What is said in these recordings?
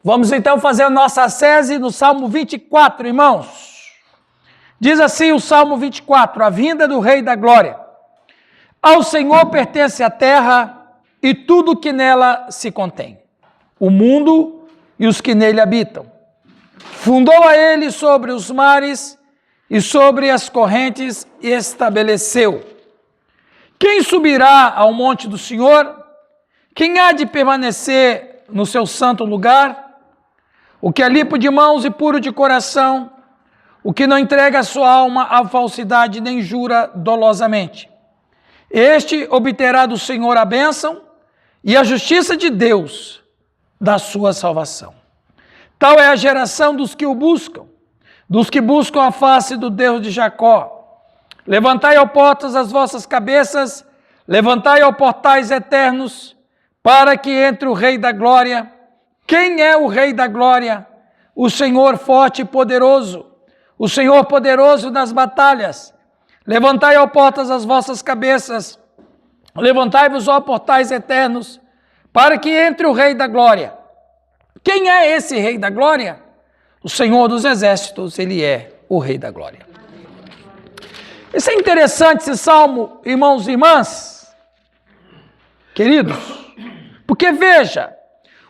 Vamos então fazer a nossa ascese no Salmo 24, irmãos. Diz assim o Salmo 24, a vinda do Rei da Glória. Ao Senhor pertence a terra e tudo que nela se contém, o mundo e os que nele habitam. Fundou a ele sobre os mares e sobre as correntes estabeleceu. Quem subirá ao monte do Senhor? Quem há de permanecer no seu santo lugar? O que é limpo de mãos e puro de coração, o que não entrega a sua alma à falsidade nem jura dolosamente. Este obterá do Senhor a bênção e a justiça de Deus da sua salvação. Tal é a geração dos que o buscam, dos que buscam a face do Deus de Jacó. Levantai, ó portas, as vossas cabeças, levantai, ó portais eternos, para que entre o Rei da Glória. Quem é o Rei da Glória? O Senhor forte e poderoso, o Senhor poderoso nas batalhas. Levantai, ó portas, as vossas cabeças, levantai-vos, ó portais eternos, para que entre o Rei da Glória. Quem é esse Rei da Glória? O Senhor dos Exércitos, ele é o Rei da Glória. Isso é interessante, esse salmo, irmãos e irmãs, queridos, porque veja,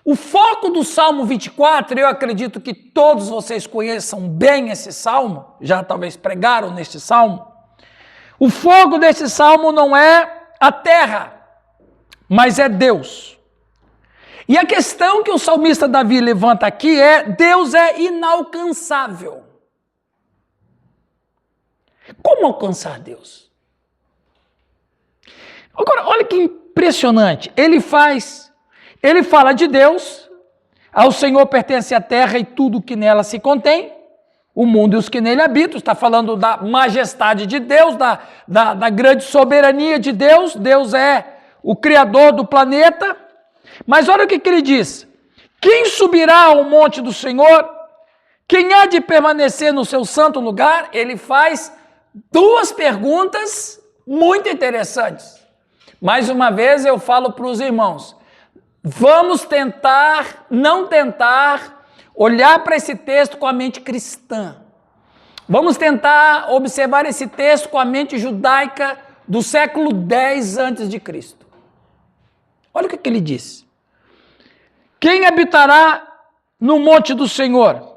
o foco do Salmo 24, eu acredito que todos vocês conheçam bem esse salmo, já talvez pregaram neste salmo. O foco desse salmo não é a terra, mas é Deus. E a questão que o salmista Davi levanta aqui é: Deus é inalcançável. Como alcançar Deus? Agora, olha que impressionante. Ele fala de Deus, ao Senhor pertence a terra e tudo que nela se contém, o mundo e os que nele habitam. Está falando da majestade de Deus, da grande soberania de Deus. Deus é o Criador do planeta. Mas olha o que ele diz: quem subirá ao monte do Senhor? Quem há de permanecer no seu santo lugar? Ele faz duas perguntas muito interessantes. Mais uma vez eu falo para os irmãos, vamos não tentar olhar para esse texto com a mente cristã. Vamos tentar observar esse texto com a mente judaica do século X a.C. Olha o que ele diz. Quem habitará no monte do Senhor?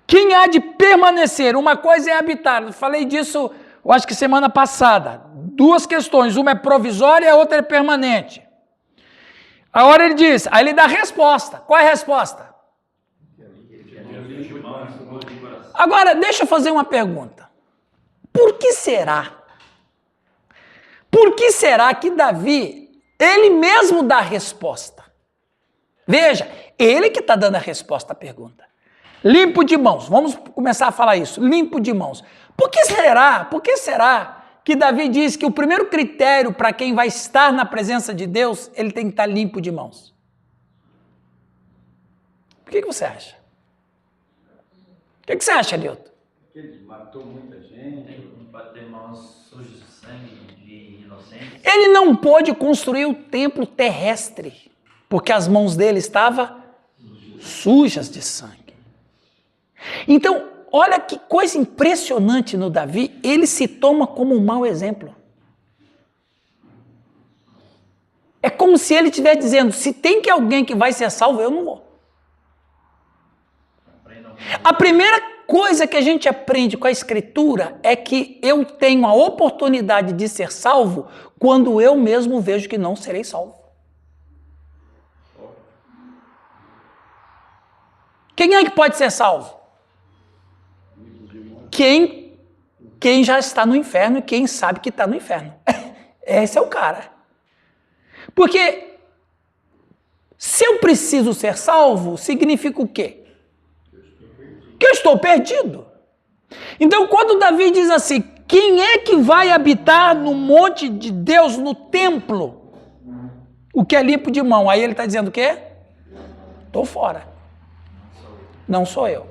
Quem há de permanecer? Uma coisa é habitar. Eu falei disso, eu acho que semana passada. Duas questões, uma é provisória e a outra é permanente. Agora ele diz, aí ele dá a resposta. Qual é a resposta? Agora, deixa eu fazer uma pergunta. Por que será? Por que será que Davi, ele mesmo dá a resposta? Veja, ele que está dando a resposta à pergunta. Limpo de mãos, vamos começar a falar isso, limpo de mãos. Por que será que Davi diz que o primeiro critério para quem vai estar na presença de Deus, ele tem que estar limpo de mãos? O que você acha? O que você acha, Nilton? Ele matou muita gente. Pode ter mãos sujas de sangue, de inocentes. Ele não pôde construir o templo terrestre, porque as mãos dele estavam sujas de sangue. Então, olha que coisa impressionante no Davi, ele se toma como um mau exemplo. É como se ele estivesse dizendo, se tem que alguém que vai ser salvo, eu não vou. A primeira coisa que a gente aprende com a Escritura é que eu tenho a oportunidade de ser salvo quando eu mesmo vejo que não serei salvo. Quem é que pode ser salvo? Quem já está no inferno e quem sabe que está no inferno. Esse é o cara. Porque se eu preciso ser salvo, significa o quê? Que eu estou perdido. Então, quando Davi diz assim, quem é que vai habitar no monte de Deus, no templo? O que é limpo de mão? Aí ele está dizendo o quê? Estou fora. Não sou eu.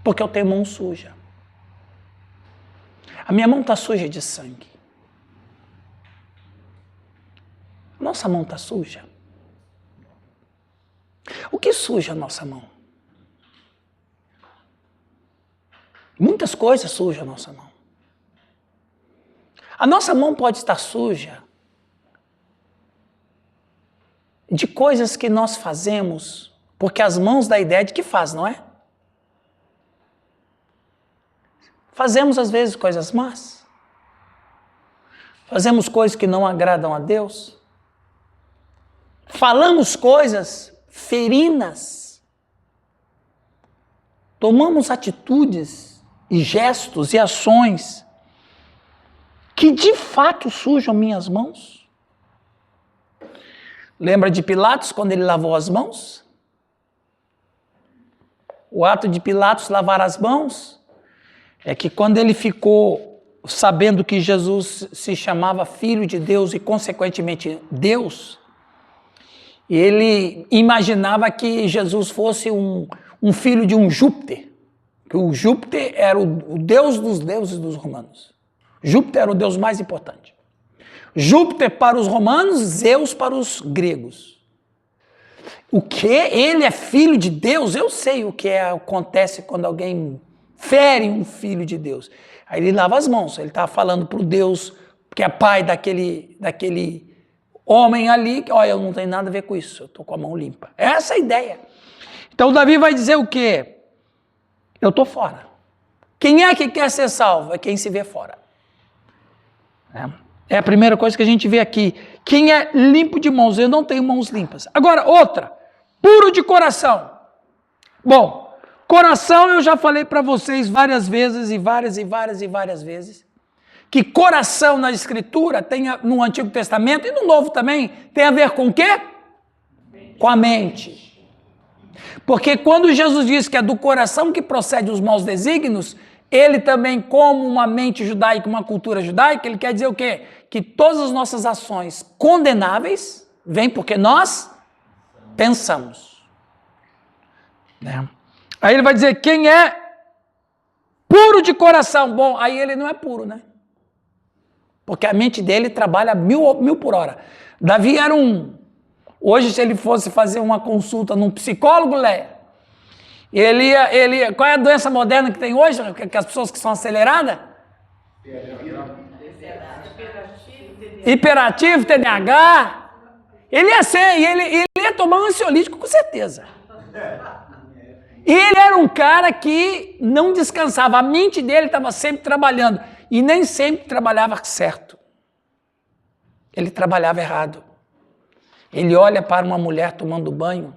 Porque eu tenho mão suja. A minha mão está suja de sangue. Nossa mão está suja. O que suja a nossa mão? Muitas coisas sujam a nossa mão. A nossa mão pode estar suja de coisas que nós fazemos, porque as mãos dá a ideia de que faz, não é? Fazemos às vezes coisas más. Fazemos coisas que não agradam a Deus. Falamos coisas ferinas. Tomamos atitudes e gestos e ações que de fato sujam minhas mãos. Lembra de Pilatos quando ele lavou as mãos? O ato de Pilatos lavar as mãos é que quando ele ficou sabendo que Jesus se chamava Filho de Deus e consequentemente Deus, ele imaginava que Jesus fosse um filho de um Júpiter, que o Júpiter era o deus dos deuses dos romanos. Júpiter era o deus mais importante. Júpiter para os romanos, Zeus para os gregos. O que? Ele é filho de Deus? Eu sei o que acontece quando alguém fere um filho de Deus. Aí ele lava as mãos, ele está falando para o Deus, que é pai daquele homem ali, que olha, eu não tenho nada a ver com isso, eu estou com a mão limpa. Essa é a ideia. Então Davi vai dizer o quê? Eu estou fora. Quem é que quer ser salvo? É quem se vê fora. É a primeira coisa que a gente vê aqui. Quem é limpo de mãos? Eu não tenho mãos limpas. Agora, outra. Puro de coração. Bom, coração eu já falei para vocês várias vezes e várias vezes, que coração na Escritura tem no Antigo Testamento e no Novo também tem a ver com o quê? Com a mente. Porque quando Jesus diz que é do coração que procede os maus desígnios, ele também, como uma mente judaica, uma cultura judaica, ele quer dizer o quê? Que todas as nossas ações condenáveis vêm porque nós pensamos. Né? Aí ele vai dizer, quem é puro de coração? Bom, aí ele não é puro, né? Porque a mente dele trabalha mil por hora. Davi era hoje, se ele fosse fazer uma consulta num psicólogo, qual é a doença moderna que tem hoje? Que as pessoas que são aceleradas? Hiperativo, TDAH. Ele ia ser, ele ia tomar um ansiolítico com certeza. E ele era um cara que não descansava, a mente dele estava sempre trabalhando, e nem sempre trabalhava certo. Ele trabalhava errado. Ele olha para uma mulher tomando banho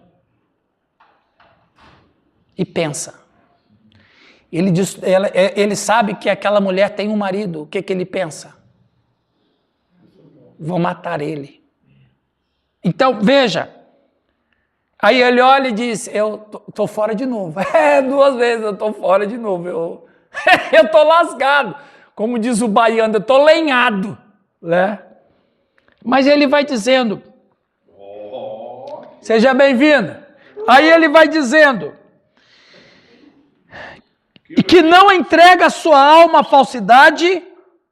e pensa. Ele sabe que aquela mulher tem um marido. O que ele pensa? Vou matar ele. Então, veja. Aí ele olha e diz, eu estou fora de novo. 2 vezes eu estou fora de novo. Eu estou lascado. Como diz o baiano, eu estou lenhado. Né? Mas ele vai dizendo, seja bem-vindo. Aí ele vai dizendo, e que não entrega a sua alma à falsidade,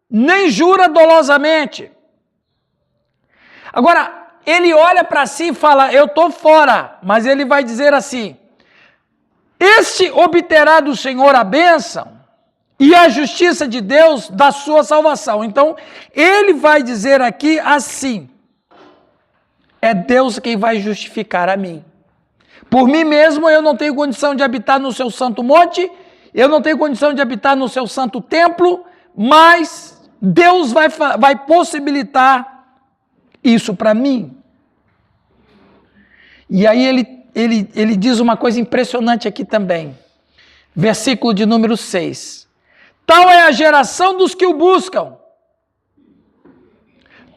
nem jura dolosamente. Agora, ele olha para si e fala, eu estou fora, mas ele vai dizer assim, este obterá do Senhor a bênção e a justiça de Deus da sua salvação. Então, ele vai dizer aqui assim, é Deus quem vai justificar a mim. Por mim mesmo eu não tenho condição de habitar no seu santo monte, eu não tenho condição de habitar no seu santo templo, mas Deus vai possibilitar isso para mim. E aí ele diz uma coisa impressionante aqui também. Versículo de número 6. Tal é a geração dos que o buscam.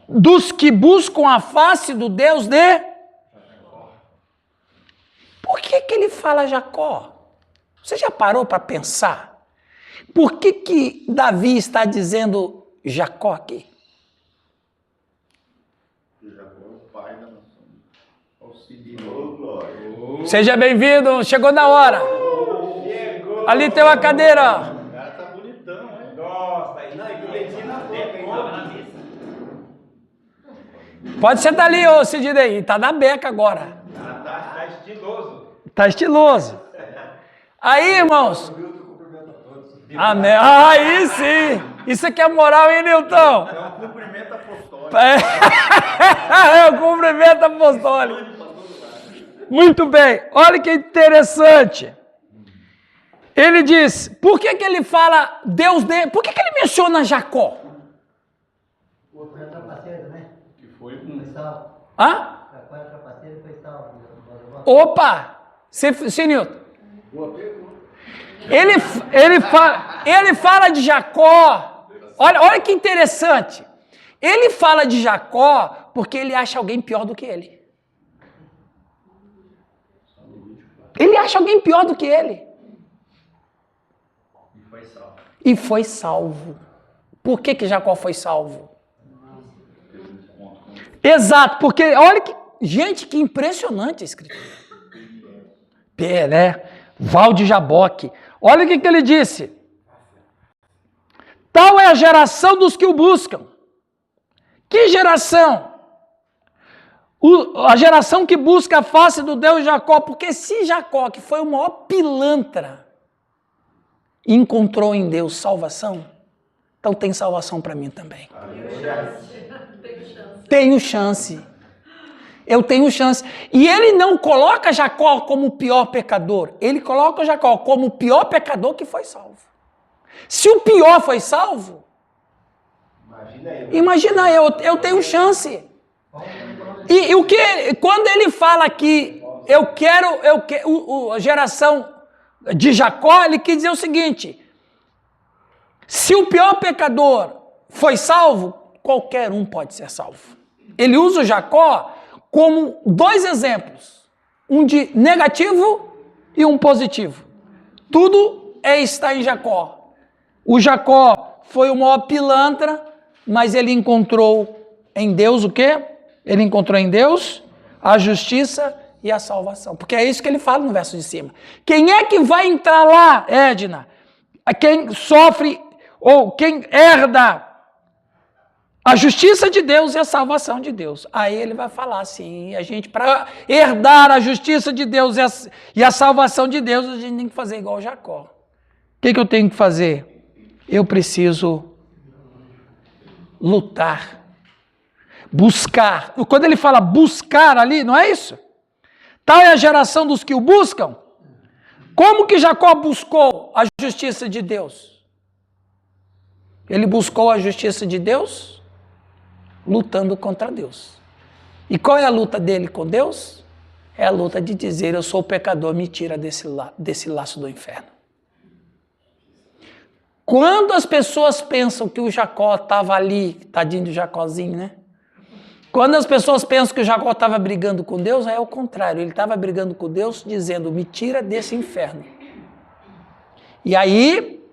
Dos que buscam a face do Deus de... Por que ele fala Jacó? Você já parou para pensar? Por que Davi está dizendo Jacó aqui? Jacó é o pai da nação. Seja bem-vindo, chegou na hora. Ali tem uma cadeira. O cara tá bonitão, hein? Nossa, aí não, e bonitinho na beca, hein? Tava na missa. Pode sentar ali, ô Sidney, tá na beca agora. Tá Tá estiloso. Tá estiloso. Aí, irmãos. Amém. Aí sim. Isso aqui é moral, hein, Nilton? É um cumprimento apostólico. É o cumprimento apostólico. Muito bem. Olha que interessante. Ele diz, por que ele fala Deus dele? Por que ele menciona Jacó? O outro é trapaceiro, né? Que foi Foi salvo. Hã? Jacó era trapaceiro e foi salvo. Opa! Sim, Nilton. Ele fala de Jacó. Olha que interessante. Ele fala de Jacó porque ele acha alguém pior do que ele. Ele acha alguém pior do que ele. E foi salvo. Por que Jacó foi salvo? Exato, porque olha que. Gente, que impressionante a escritura. Né? Val de Jaboque. Olha o que ele disse. Tal é a geração dos que o buscam. Que geração? A geração que busca a face do Deus Jacó. Porque se Jacó, que foi o maior pilantra, encontrou em Deus salvação, então tem salvação para mim também. Tenho chance. Eu tenho chance. E ele não coloca Jacó como o pior pecador. Ele coloca Jacó como o pior pecador que foi salvo. Se o pior foi salvo, imagina eu tenho chance. E quando ele fala que a geração de Jacó, ele quis dizer o seguinte: se o pior pecador foi salvo, qualquer um pode ser salvo. Ele usa o Jacó como dois exemplos, um de negativo e um positivo. Tudo está em Jacó. O Jacó foi o maior pilantra, mas ele encontrou em Deus o quê? Ele encontrou em Deus a justiça e a salvação. Porque é isso que ele fala no verso de cima. Quem é que vai entrar lá, Edna? Quem sofre ou quem herda a justiça de Deus e a salvação de Deus. Aí ele vai falar assim, a gente, para herdar a justiça de Deus e a salvação de Deus, a gente tem que fazer igual Jacó. O que eu tenho que fazer? Eu preciso lutar, buscar. Quando ele fala buscar ali, não é isso? Tal é a geração dos que o buscam. Como que Jacó buscou a justiça de Deus? Ele buscou a justiça de Deus lutando contra Deus. E qual é a luta dele com Deus? É a luta de dizer, eu sou pecador, me tira desse laço do inferno. Quando as pessoas pensam que o Jacó estava ali, tadinho do Jacózinho, né? Quando as pessoas pensam que o Jacó estava brigando com Deus, é o contrário. Ele estava brigando com Deus, dizendo, me tira desse inferno. E aí,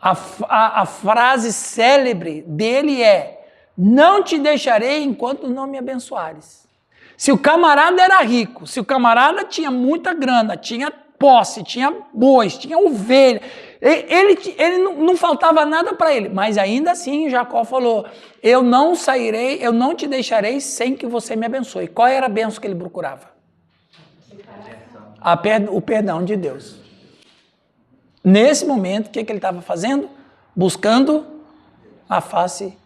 a frase célebre dele é, não te deixarei enquanto não me abençoares. Se o camarada era rico, se o camarada tinha muita grana, tinha posse, tinha bois, tinha ovelha, ele não faltava nada para ele, mas ainda assim Jacó falou, eu não sairei, eu não te deixarei sem que você me abençoe. Qual era a bênção que ele procurava? O perdão de Deus. Nesse momento, o que ele estava fazendo? Buscando a face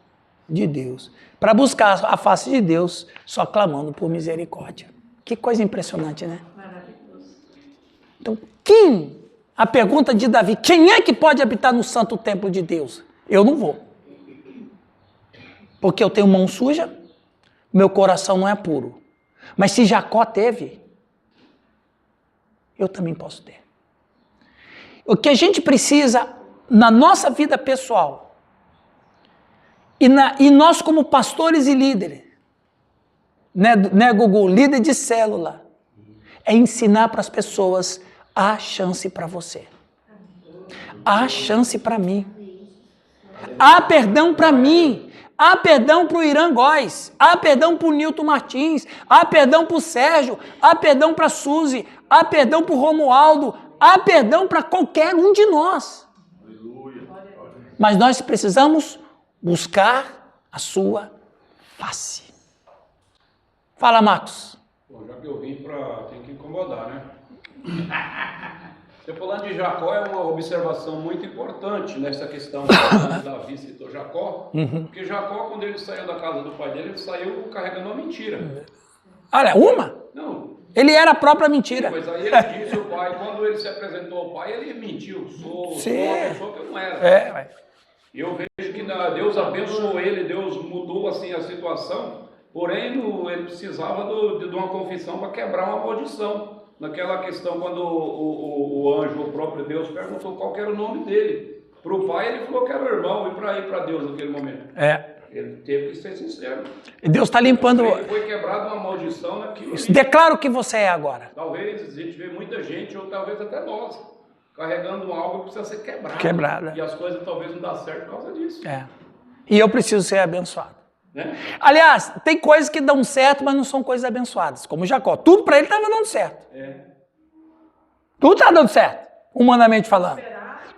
de Deus. Para buscar a face de Deus, só clamando por misericórdia. Que coisa impressionante, né? Maravilhoso. Então, a pergunta de Davi, quem é que pode habitar no santo templo de Deus? Eu não vou. Porque eu tenho mão suja, meu coração não é puro. Mas se Jacó teve, eu também posso ter. O que a gente precisa na nossa vida pessoal, e nós como pastores e líderes, né, Gugu? Líder de célula, é ensinar para as pessoas, há chance para você. Há chance para mim. Há perdão para mim. Há perdão para o Irã Góes. Há perdão para o Nilton Martins. Há perdão para o Sérgio. Há perdão para a Suzy. Há perdão para o Romualdo. Há perdão para qualquer um de nós. Mas nós precisamos buscar a sua face. Fala, Marcos. Bom, já que eu vim tem que incomodar, né? Você falando de Jacó é uma observação muito importante nessa questão que Davi citou Jacó, porque Jacó, quando ele saiu da casa do pai dele, ele saiu carregando uma mentira. Olha, uma? Não. Ele era a própria mentira. Mas aí ele disse ao pai, quando ele se apresentou ao pai, ele mentiu, sou uma pessoa que eu não era. E eu vejo que Deus abençoou ele, Deus mudou assim a situação, porém ele precisava de uma confissão para quebrar uma maldição. Naquela questão, quando o anjo, o próprio Deus, perguntou qual era o nome dele. Para o pai, ele falou que era o irmão, e para ir para Deus naquele momento. Ele teve que ser sincero. E Deus está limpando. Ele foi quebrada uma maldição naquilo. Declara o que você é agora. Talvez a gente vê muita gente, ou talvez até nós, carregando algo que precisa ser quebrado. Quebrada. E as coisas talvez não dão certo por causa disso. E eu preciso ser abençoado. Né? Aliás, tem coisas que dão certo, mas não são coisas abençoadas. Como Jacó. Tudo para ele estava dando certo. Tudo estava dando certo, humanamente falando.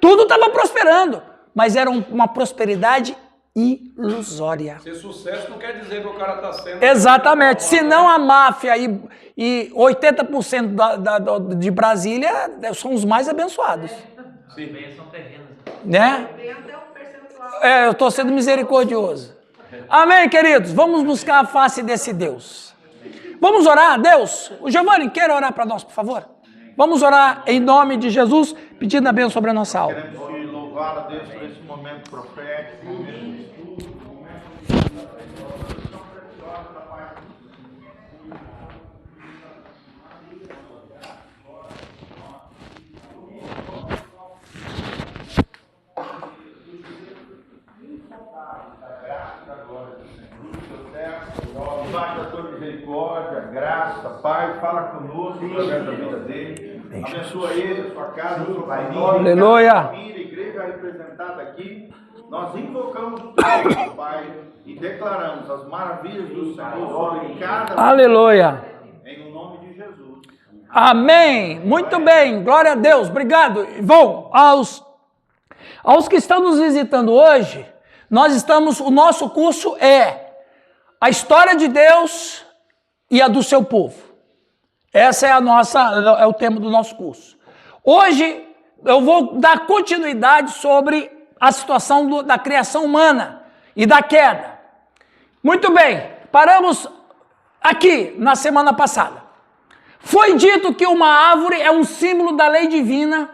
Tudo estava prosperando. Mas era uma prosperidade ilusória. Ser sucesso não quer dizer que o cara está sendo... Exatamente. Senão a máfia e 80% de Brasília são os mais abençoados. Sim. Bênção terrena. Né? Eu estou sendo misericordioso. Amém, queridos? Vamos buscar a face desse Deus. Vamos orar, Deus. O Giovanni, quer orar para nós, por favor? Vamos orar em nome de Jesus, pedindo a bênção sobre a nossa alma. Queremos te louvar a Deus por esse momento profético, momento de estudo, debaixo da tua misericórdia, graça, Pai, fala conosco através da vida dele. Abençoa ele, a sua casa, a sua família. Aleluia. A família, a igreja representada aqui. Nós invocamos o Pai e declaramos as maravilhas do Senhor sobre cada Aleluia. em nome de Jesus. Amém. Muito bem. Glória a Deus. Obrigado. Bom, aos que estão nos visitando hoje, o nosso curso é a história de Deus e a do seu povo. Essa é o tema do nosso curso. Hoje eu vou dar continuidade sobre a situação da criação humana e da queda. Muito bem, paramos aqui na semana passada. Foi dito que uma árvore é um símbolo da lei divina,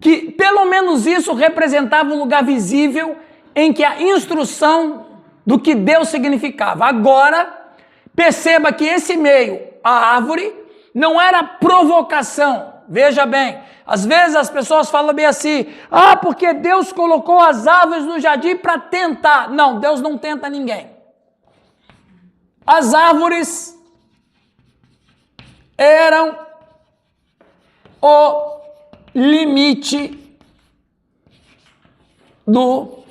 que pelo menos isso representava um lugar visível em que a instrução do que Deus significava. Agora, perceba que esse meio, a árvore, não era provocação. Veja bem, às vezes as pessoas falam bem assim, porque Deus colocou as árvores no jardim para tentar. Não, Deus não tenta ninguém. As árvores eram o limite do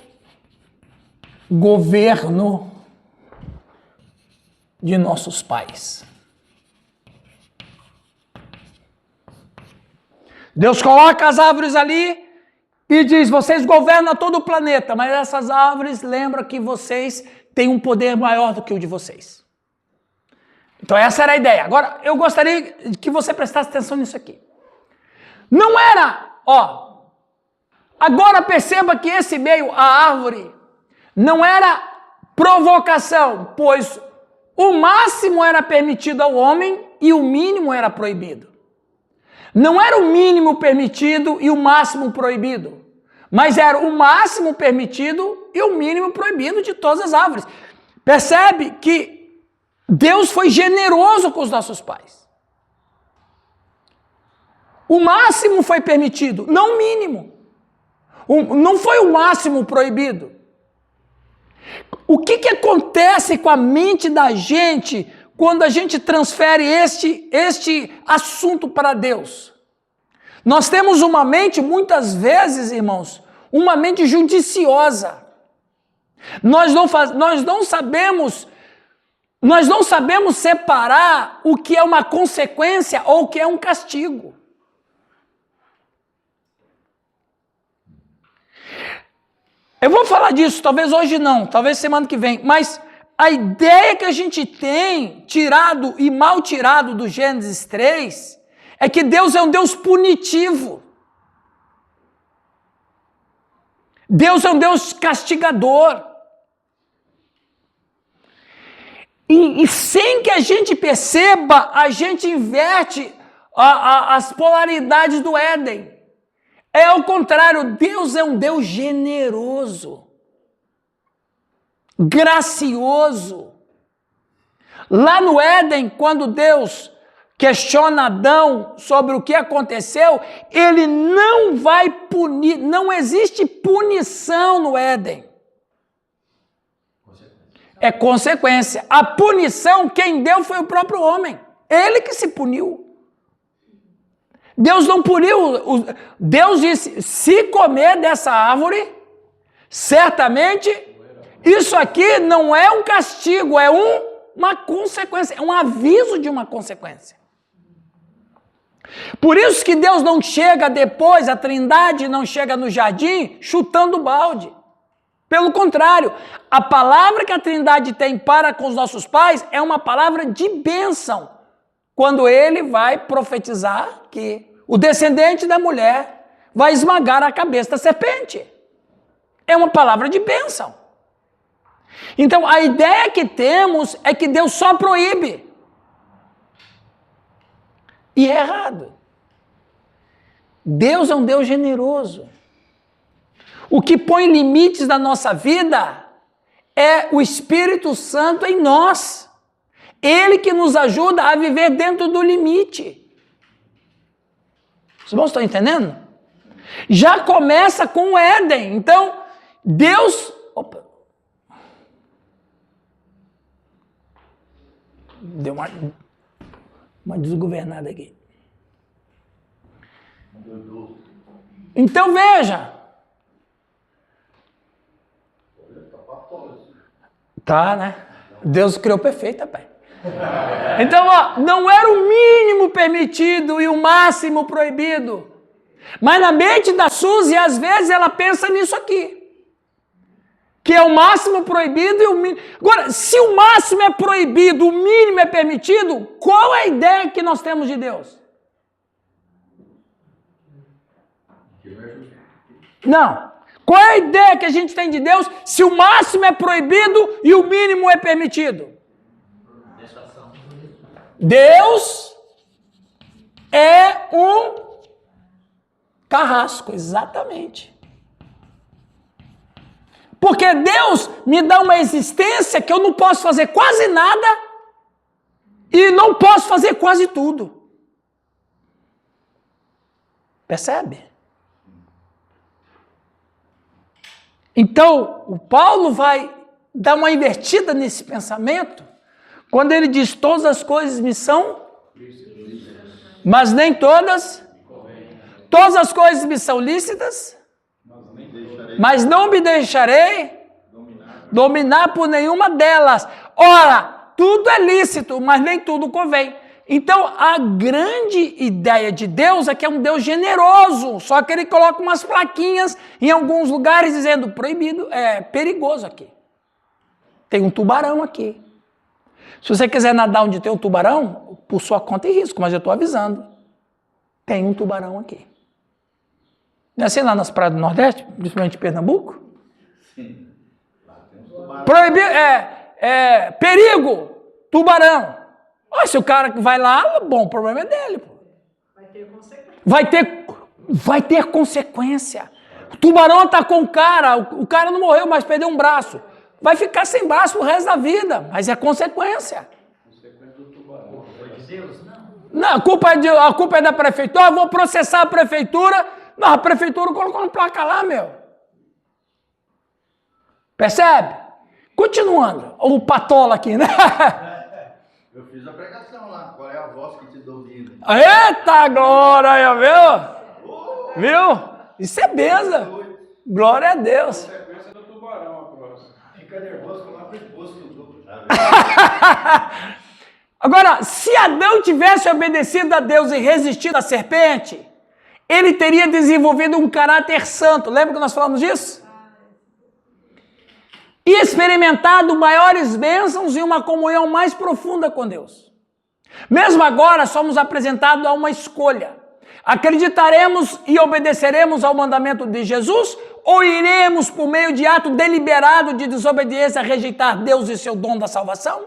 governo de nossos pais. Deus coloca as árvores ali e diz, vocês governam todo o planeta, mas essas árvores lembram que vocês têm um poder maior do que o de vocês. Então essa era a ideia. Agora, eu gostaria que você prestasse atenção nisso aqui. Não era, agora perceba que esse meio, a árvore, não era provocação, pois o máximo era permitido ao homem e o mínimo era proibido. Não era o mínimo permitido e o máximo proibido, mas era o máximo permitido e o mínimo proibido de todas as árvores. Percebe que Deus foi generoso com os nossos pais. O máximo foi permitido, não o mínimo. Não foi o máximo proibido. O que acontece com a mente da gente quando a gente transfere este assunto para Deus? Nós temos uma mente, muitas vezes, irmãos, uma mente judiciosa. Nós não sabemos separar o que é uma consequência ou o que é um castigo. Eu vou falar disso, talvez hoje não, talvez semana que vem, mas a ideia que a gente tem, tirado e mal tirado do Gênesis 3, é que Deus é um Deus punitivo. Deus é um Deus castigador. E sem que a gente perceba, a gente inverte as polaridades do Éden. É ao contrário, Deus é um Deus generoso, gracioso. Lá no Éden, quando Deus questiona Adão sobre o que aconteceu, ele não vai punir, não existe punição no Éden. É consequência. A punição, quem deu foi o próprio homem. Ele que se puniu. Deus não puniu. Deus disse, se comer dessa árvore, certamente, isso aqui não é um castigo, é uma consequência, é um aviso de uma consequência. Por isso que Deus não chega depois, a Trindade não chega no jardim chutando balde. Pelo contrário, a palavra que a Trindade tem para com os nossos pais é uma palavra de bênção. Quando ele vai profetizar que o descendente da mulher vai esmagar a cabeça da serpente. É uma palavra de bênção. Então, a ideia que temos é que Deus só proíbe. E é errado. Deus é um Deus generoso. O que põe limites na nossa vida é o Espírito Santo em nós. Ele que nos ajuda a viver dentro do limite. Os irmãos estão entendendo? Já começa com o Éden. Então, Deus... Opa. Deu uma desgovernada aqui. Então, veja. Tá, né? Deus criou perfeito, pai. Então, ó, não era o mínimo permitido e o máximo proibido. Mas na mente da Suzy, às vezes, ela pensa nisso aqui. Que é o máximo proibido e o mínimo. Agora, se o máximo é proibido, o mínimo é permitido, qual é a ideia que nós temos de Deus? Não. Qual é a ideia que a gente tem de Deus se o máximo é proibido e o mínimo é permitido? Deus é um carrasco, exatamente. Porque Deus me dá uma existência que eu não posso fazer quase nada e não posso fazer quase tudo. Percebe? Então, o Paulo vai dar uma invertida nesse pensamento quando ele diz: todas as coisas me são, mas nem todas. Todas as coisas me são lícitas, mas não me deixarei dominar por nenhuma delas. Ora, tudo é lícito, mas nem tudo convém. Então, a grande ideia de Deus é que é um Deus generoso, só que ele coloca umas plaquinhas em alguns lugares dizendo proibido, é perigoso aqui. Tem um tubarão aqui. Se você quiser nadar onde tem um tubarão, por sua conta e risco, mas eu estou avisando. Tem um tubarão aqui. Não é assim lá nas praias do Nordeste, principalmente em Pernambuco? Sim. Lá tem uns tubarões. Proibido, perigo, tubarão. Olha, se o cara vai lá, bom, o problema é dele. Pô. Vai ter consequência. Vai ter consequência. O tubarão atacou um cara, o cara não morreu, mas perdeu um braço. Vai ficar sem braço o resto da vida, mas é consequência. Consequência do tubarão. Foi de Deus? Não. Não, a culpa é da prefeitura, eu vou processar a prefeitura. Não, a prefeitura colocou uma placa lá, meu. Percebe? Continuando. O patola aqui, né? Eu fiz a pregação lá. Qual é a voz que te domina? Eita glória, viu? Viu? Isso é benção. Glória a Deus. Consequência do tubarão, a próxima. Fica nervoso, coloca o imposto no duplo. Agora, se Adão tivesse obedecido a Deus e resistido à serpente, ele teria desenvolvido um caráter santo. Lembra que nós falamos disso? e experimentado maiores bênçãos e uma comunhão mais profunda com Deus. Mesmo agora, somos apresentados a uma escolha. Acreditaremos e obedeceremos ao mandamento de Jesus ou iremos, por meio de ato deliberado de desobediência, rejeitar Deus e seu dom da salvação?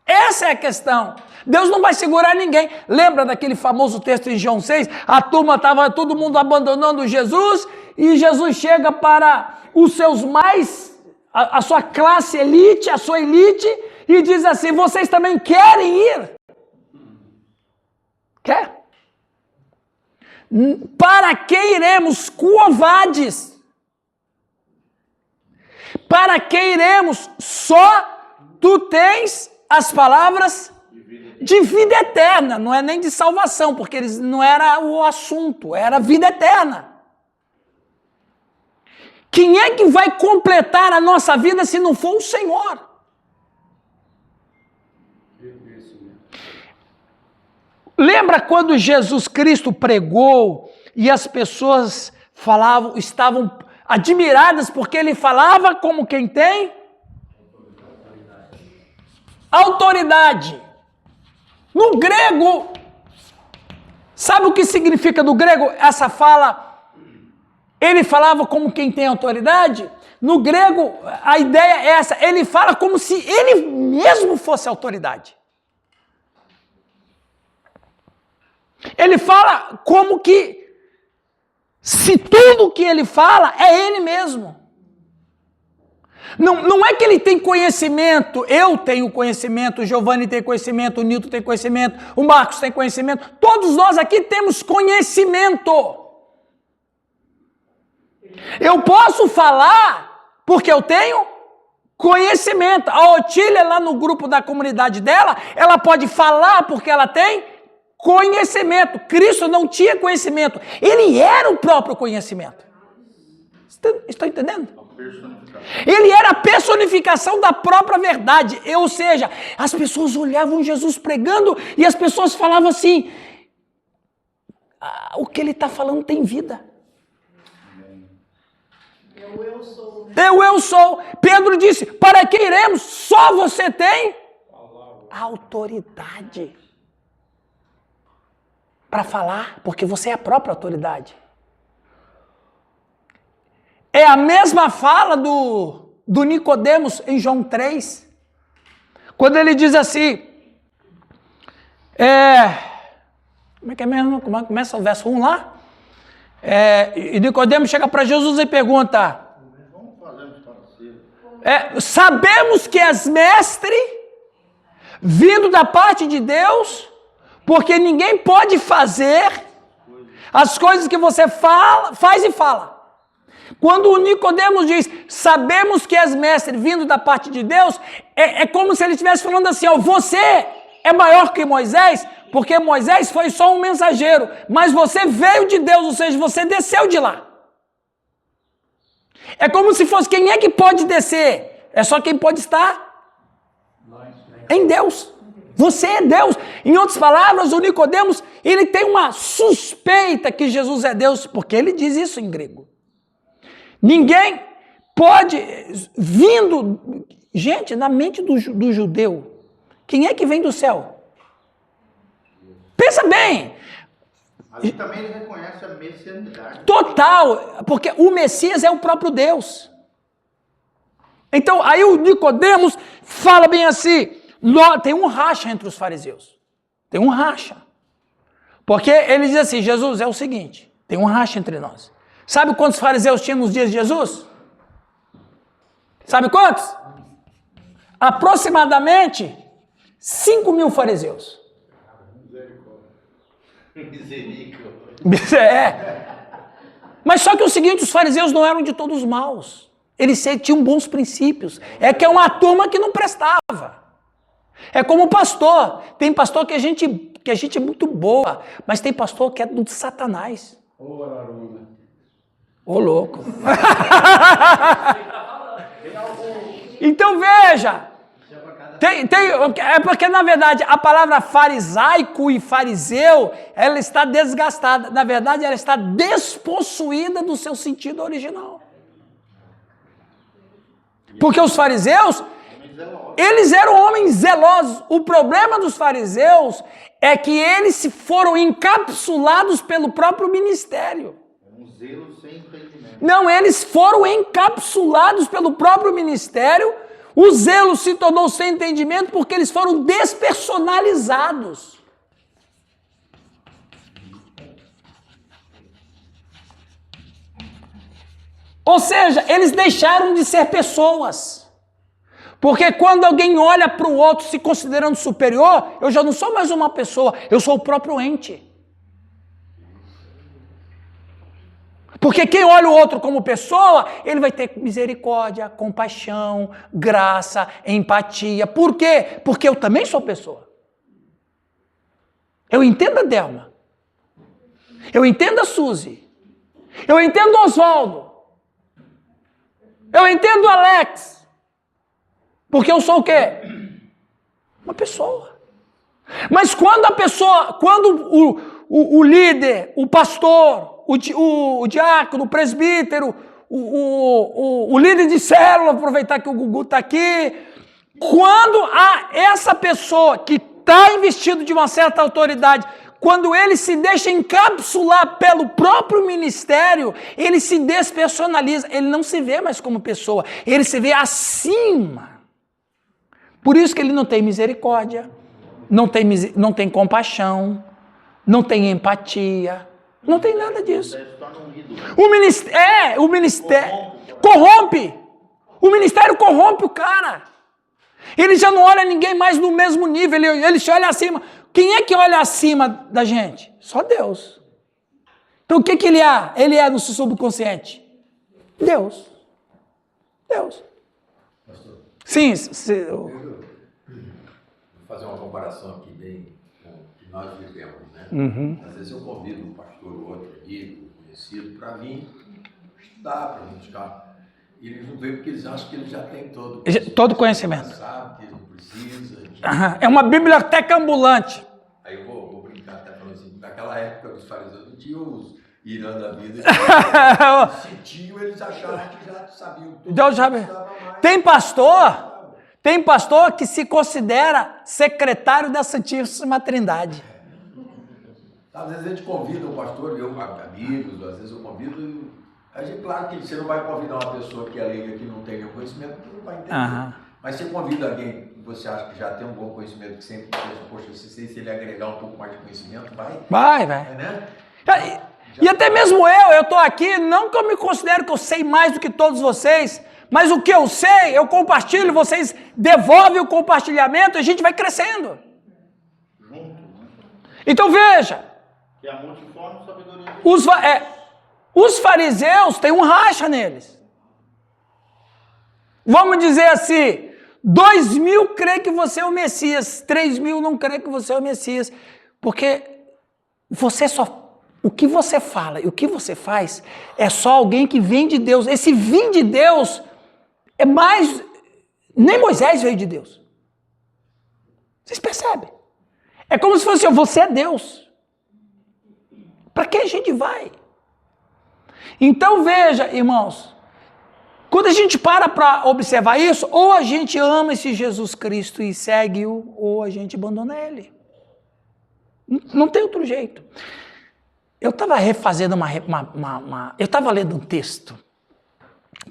Essa é a questão. Deus não vai segurar ninguém. Lembra daquele famoso texto em João 6? A turma estava todo mundo abandonando Jesus e Jesus chega para os seus mais, a sua classe elite, a sua elite, e diz assim: vocês também querem ir? Quer? Para que iremos, covardes? Para que iremos? Só tu tens as palavras de vida eterna. Não é nem de salvação, porque eles não era o assunto, era vida eterna. Quem é que vai completar a nossa vida se não for o Senhor? Lembra quando Jesus Cristo pregou e as pessoas estavam admiradas porque ele falava como quem tem autoridade. No grego, sabe o que significa no grego essa fala? Ele falava como quem tem autoridade? No grego, a ideia é essa: ele fala como se ele mesmo fosse autoridade. Ele fala como que, se tudo que ele fala é ele mesmo. Não é que ele tem conhecimento, eu tenho conhecimento, o Giovanni tem conhecimento, o Nilton tem conhecimento, o Marcos tem conhecimento, todos nós aqui temos conhecimento. Eu posso falar porque eu tenho conhecimento. A Otília, lá no grupo da comunidade dela, ela pode falar porque ela tem conhecimento. Cristo não tinha conhecimento, ele era o próprio conhecimento. Está entendendo? Ele era a personificação da própria verdade. Ou seja, as pessoas olhavam Jesus pregando e as pessoas falavam assim: o que ele está falando tem vida. Eu sou. Eu sou. Pedro disse: para que iremos? Só você tem autoridade para falar, porque você é a própria autoridade. É a mesma fala do Nicodemos em João 3, quando ele diz assim, como é que é mesmo? Começa o verso 1 lá? E Nicodemos chega para Jesus e pergunta, sabemos que és mestre, vindo da parte de Deus, porque ninguém pode fazer as coisas que você faz e fala. Quando o Nicodemos diz, sabemos que és mestre vindo da parte de Deus, é como se ele estivesse falando assim, você é maior que Moisés, porque Moisés foi só um mensageiro, mas você veio de Deus, ou seja, você desceu de lá. É como se fosse, quem é que pode descer? É só quem pode estar em Deus. Você é Deus. Em outras palavras, o Nicodemos, ele tem uma suspeita que Jesus é Deus, porque ele diz isso em grego. Ninguém pode, gente, na mente do judeu, quem é que vem do céu? Pensa bem. Ali também ele reconhece a messianidade. Total, porque o Messias é o próprio Deus. Então, aí o Nicodemos fala bem assim, tem um racha entre os fariseus. Tem um racha. Porque ele diz assim, Jesus, é o seguinte, tem um racha entre nós. Sabe quantos fariseus tinham nos dias de Jesus? Sabe quantos? Aproximadamente 5.000 fariseus. Mas só que o seguinte, os fariseus não eram de todos maus. Eles tinham bons princípios. É que é uma turma que não prestava. É como o pastor. Tem pastor que a gente é muito boa, mas tem pastor que é do Satanás. Ô, louco. Então veja, é porque na verdade a palavra farisaico e fariseu, ela está desgastada, na verdade ela está despossuída do seu sentido original. Porque os fariseus, eles eram homens zelosos. O problema dos fariseus é que eles foram encapsulados pelo próprio ministério. Um zelo sem entendimento. Não, eles foram encapsulados pelo próprio ministério. O zelo se tornou sem entendimento porque eles foram despersonalizados. Ou seja, eles deixaram de ser pessoas. Porque quando alguém olha para o outro se considerando superior, eu já não sou mais uma pessoa, eu sou o próprio ente. Porque quem olha o outro como pessoa, ele vai ter misericórdia, compaixão, graça, empatia. Por quê? Porque eu também sou pessoa. Eu entendo a Delma. Eu entendo a Suzy. Eu entendo o Oswaldo. Eu entendo o Alex. Porque eu sou o quê? Uma pessoa. Mas quando a pessoa, quando o líder, o pastor, o diácono, o presbítero, o líder de célula, aproveitar que o Gugu está aqui, quando essa pessoa que está investido de uma certa autoridade, quando ele se deixa encapsular pelo próprio ministério, ele se despersonaliza, ele não se vê mais como pessoa, ele se vê acima. Por isso que ele não tem misericórdia, não tem compaixão, não tem empatia, não tem nada disso. O ministério corrompe. O ministério corrompe o cara. Ele já não olha ninguém mais no mesmo nível, ele se olha acima. Quem é que olha acima da gente? Só Deus. Então o que ele é? Ele é no seu subconsciente. Deus. Deus. Pastor, Sim. vou fazer uma comparação aqui bem com o que nós vivemos, né? Uhum. Às vezes eu convido um pastor ou outro amigo, conhecido, para vir estudar, para vir buscar. E eles não veem porque eles acham que eles já têm todo conhecimento. Sabe que eles não precisam. É uma biblioteca ambulante. Aí eu vou brincar até falando assim, naquela época dos fariseus não tinham os irã da vida. Sentiam, eles achavam que já sabiam tudo. Deus já... Tem pastor que se considera secretário da Santíssima Trindade. Às vezes a gente convida um pastor, eu, amigos, às vezes eu convido, a gente, claro que você não vai convidar uma pessoa que é leiga, que não tem nenhum conhecimento, que não vai entender. Uhum. Mas você convida alguém que você acha que já tem um bom conhecimento, que sempre pensa, poxa, se ele agregar um pouco mais de conhecimento, vai. Né? E até mesmo eu estou aqui, não que eu me considero que eu sei mais do que todos vocês, mas o que eu sei, eu compartilho, vocês devolvem o compartilhamento e a gente vai crescendo. Então veja, Que a multiforme sabedoria de os fariseus têm um racha neles. Vamos dizer assim, 2.000 creem que você é o Messias, 3.000 não creem que você é o Messias, porque o que você fala e o que você faz é só alguém que vem de Deus. Esse vir de Deus é mais... Nem Moisés veio de Deus. Vocês percebem? É como se fosse assim, você é Deus. Para que a gente vai? Então veja, irmãos, quando a gente para observar isso, ou a gente ama esse Jesus Cristo e segue-o, ou a gente abandona ele. Não tem outro jeito. Eu estava refazendo eu estava lendo um texto.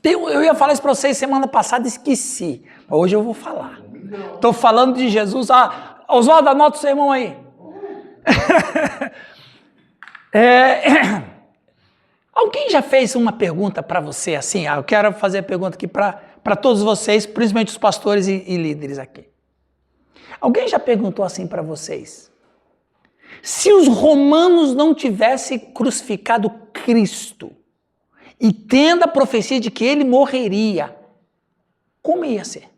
Eu ia falar isso para vocês semana passada, esqueci. Hoje eu vou falar. Estou falando de Jesus. Oswaldo, anota o sermão aí. Alguém já fez uma pergunta para você assim? Eu quero fazer a pergunta aqui para todos vocês, principalmente os pastores e líderes aqui. Alguém já perguntou assim para vocês? Se os romanos não tivessem crucificado Cristo e tendo a profecia de que ele morreria, como ia ser?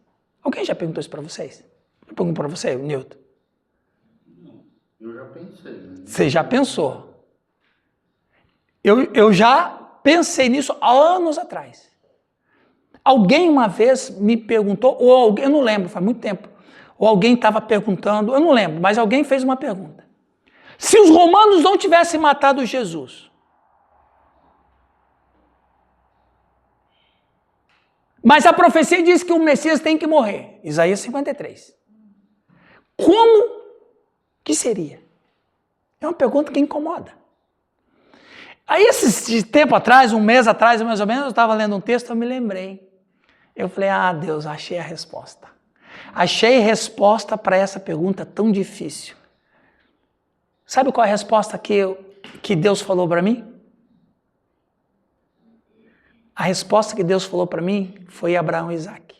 Alguém já perguntou isso para vocês? Eu pergunto para você, Nilton. Eu já pensei. Né? Você já pensou? Eu já pensei nisso há anos atrás. Alguém uma vez me perguntou, ou alguém, eu não lembro, faz muito tempo, ou alguém estava perguntando, eu não lembro, mas alguém fez uma pergunta. Se os romanos não tivessem matado Jesus, Mas a profecia diz que o Messias tem que morrer. Isaías 53. Como que seria? É uma pergunta que incomoda. Aí, esse tempo atrás, um mês atrás, mais ou menos, eu estava lendo um texto, eu me lembrei. Eu falei, Deus, achei a resposta. Achei resposta para essa pergunta tão difícil. Sabe qual é a resposta que Deus falou para mim? A resposta que Deus falou para mim foi Abraão e Isaac.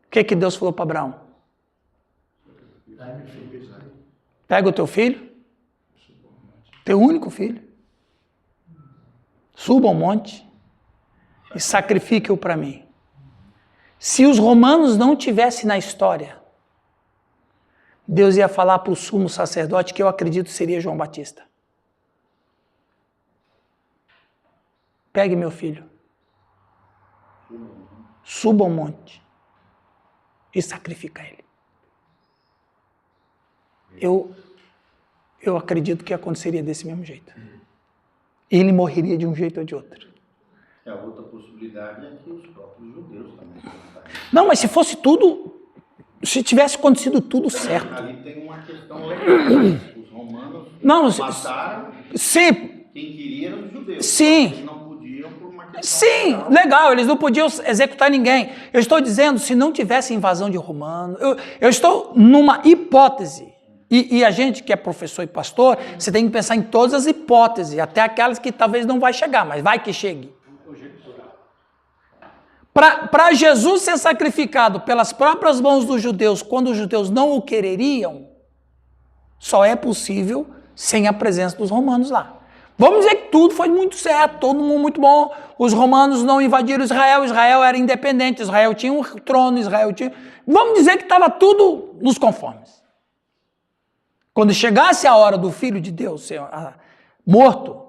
O que Deus falou para Abraão? Pega o teu filho, teu único filho, suba ao monte e sacrifique-o para mim. Se os romanos não tivessem na história, Deus ia falar para o sumo sacerdote, que eu acredito seria João Batista. Pegue meu filho, suba ao monte e sacrifica ele. Eu acredito que aconteceria desse mesmo jeito. Ele morreria de um jeito ou de outro. A outra possibilidade é que os próprios judeus também. Não, mas se fosse tudo, se tivesse acontecido tudo certo. Ali tem uma questão legal. Os romanos mataram sim, quem queria eram os judeus. Sim. Eles não podiam por uma questão sim, legal, eles não podiam executar ninguém. Eu estou dizendo, se não tivesse invasão de romanos, eu estou numa hipótese. E a gente que é professor e pastor, você tem que pensar em todas as hipóteses, até aquelas que talvez não vai chegar, mas vai que chegue. Para Jesus ser sacrificado pelas próprias mãos dos judeus, quando os judeus não o quereriam, só é possível sem a presença dos romanos lá. Vamos dizer que tudo foi muito certo, todo mundo muito bom, os romanos não invadiram Israel, Israel era independente, Israel tinha um trono, Israel tinha... Vamos dizer que estava tudo nos conformes. Quando chegasse a hora do Filho de Deus ser morto,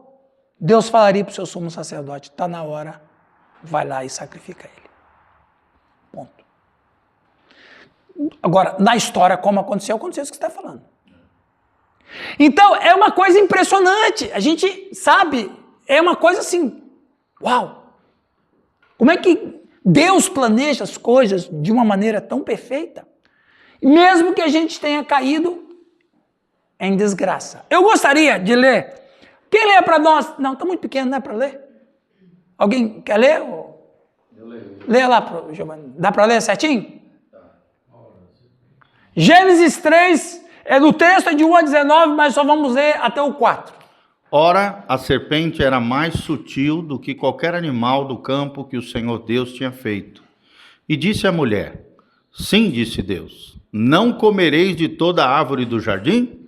Deus falaria para o seu sumo sacerdote, está na hora, vai lá e sacrifica ele. Ponto. Agora, na história, como aconteceu isso que você está falando. Então, é uma coisa impressionante. A gente sabe, é uma coisa assim, uau! Como é que Deus planeja as coisas de uma maneira tão perfeita? Mesmo que a gente tenha caído em desgraça. Eu gostaria de ler. Quem lê para nós? Não, está muito pequeno, não é para ler? Alguém quer ler? Eu leio. Lê lá para o Giovanni. Dá para ler certinho? Gênesis 3, o texto é de 1 a 19, mas só vamos ler até o 4. Ora, a serpente era mais sutil do que qualquer animal do campo que o Senhor Deus tinha feito. E disse à mulher, sim, disse Deus, não comereis de toda a árvore do jardim?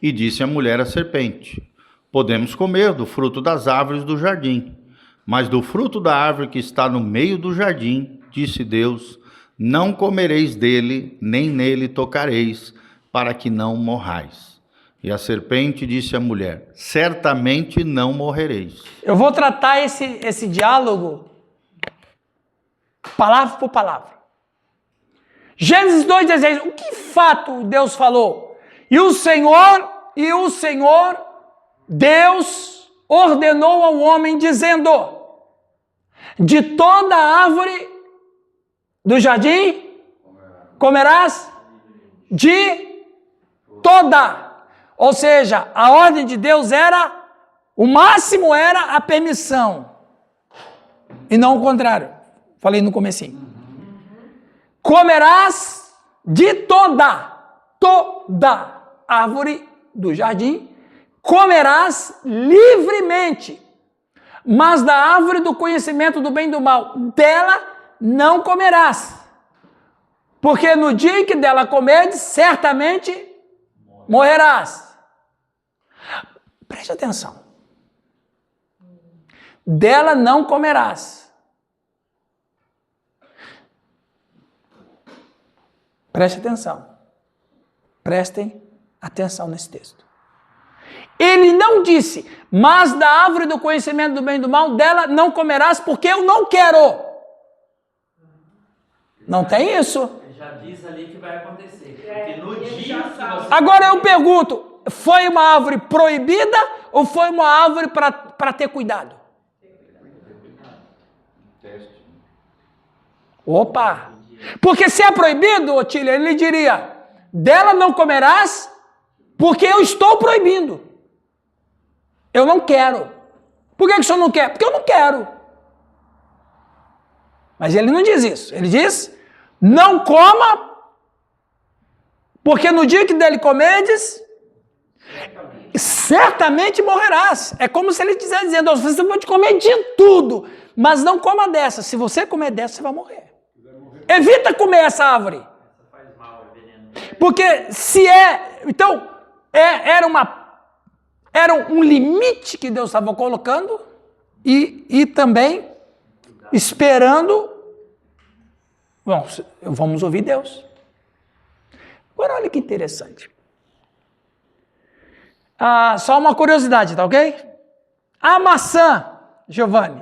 E disse a mulher à serpente, podemos comer do fruto das árvores do jardim, mas do fruto da árvore que está no meio do jardim, disse Deus, não comereis dele, nem nele tocareis, para que não morrais. E a serpente disse à mulher, certamente não morrereis. Eu vou tratar esse diálogo palavra por palavra. Gênesis 2,16, o que fato Deus falou? E o Senhor, Deus, ordenou ao homem, dizendo, de toda árvore do jardim comerás de toda. Ou seja, a ordem de Deus era, o máximo era a permissão. E não o contrário. Falei no comecinho. Comerás de toda árvore do jardim, comerás livremente, mas da árvore do conhecimento do bem e do mal, dela não comerás, porque no dia em que dela comerdes, certamente morrerás. Preste atenção. Dela não comerás. Preste atenção. Prestem atenção nesse texto. Ele não disse, mas da árvore do conhecimento do bem e do mal, dela não comerás, porque eu não quero. Não tem isso. Ele já diz ali que vai acontecer. Porque no dia que você... Agora eu pergunto, foi uma árvore proibida ou foi uma árvore para ter cuidado? Teste. Opa! Porque se é proibido, Otília, ele diria, dela não comerás, porque eu estou proibindo. Eu não quero. Por que o senhor não quer? Porque eu não quero. Mas ele não diz isso. Ele diz, não coma, porque no dia que dele comerdes, certamente morrerás. É como se ele estivesse dizendo, você pode comer de tudo, mas não coma dessa. Se você comer dessa, você vai morrer. Evita comer essa árvore. Faz mal, é veneno. Porque se é... Então, era um limite que Deus estava colocando e também esperando... Bom, vamos ouvir Deus. Agora, olha que interessante. Só uma curiosidade, tá ok? A maçã, Giovanni.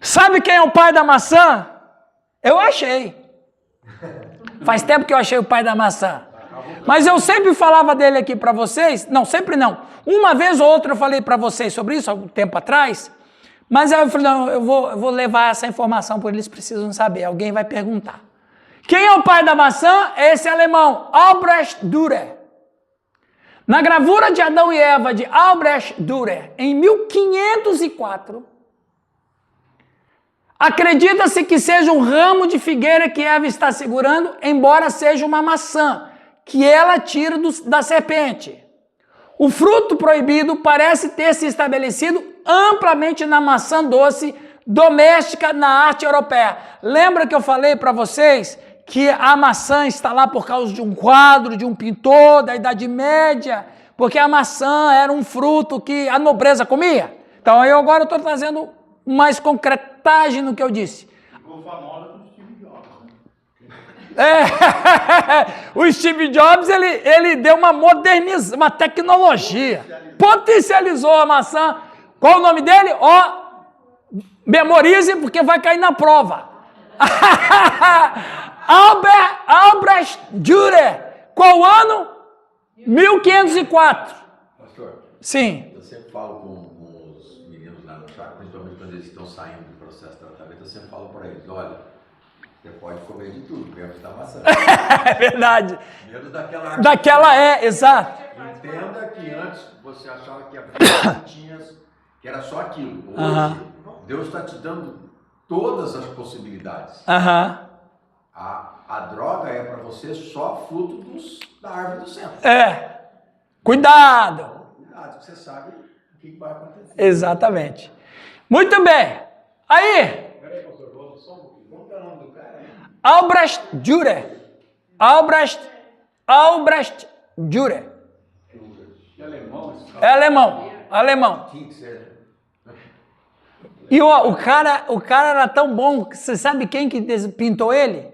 Sabe quem é o pai da maçã? Eu achei. Faz tempo que eu achei o pai da maçã. Mas eu sempre falava dele aqui para vocês. Não, sempre não. Uma vez ou outra eu falei para vocês sobre isso, há algum tempo atrás. Mas aí eu falei, não, eu vou levar essa informação, porque eles precisam saber. Alguém vai perguntar. Quem é o pai da maçã? Esse alemão, Albrecht Dürer. Na gravura de Adão e Eva, de Albrecht Dürer, em 1504, acredita-se que seja um ramo de figueira que Eva está segurando, embora seja uma maçã, que ela tira da serpente. O fruto proibido parece ter se estabelecido amplamente na maçã doce doméstica na arte europeia. Lembra que eu falei para vocês que a maçã está lá por causa de um quadro, de um pintor da Idade Média, porque a maçã era um fruto que a nobreza comia? Então eu agora estou trazendo mais concretagem no que eu disse. Ficou famosa com o Steve Jobs. O Steve Jobs, ele deu uma tecnologia, potencializou a maçã. Qual o nome dele? Memorize, porque vai cair na prova. Albrecht Dürer. Qual ano? 1504. Pastor, Sim. eu sempre falo com os meninos lá no chá, principalmente quando eles estão saindo do processo de tratamento, eu sempre falo para eles, olha, você pode comer de tudo, menos da maçã. É verdade. Menos daquela... Exato. Entenda que antes você achava que a vida que era só aquilo. Hoje, Deus está te dando todas as possibilidades. A droga é para você só fruto da árvore do céu. Cuidado. Cuidado, que você sabe o que vai acontecer. Exatamente. Muito bem. Aí. Peraí, pastor, só um pouquinho. Como é o nome do cara? Albrecht Dürer. Albrecht Dürer. É alemão. Tinha que ser. E o cara era tão bom, que você sabe quem que pintou ele?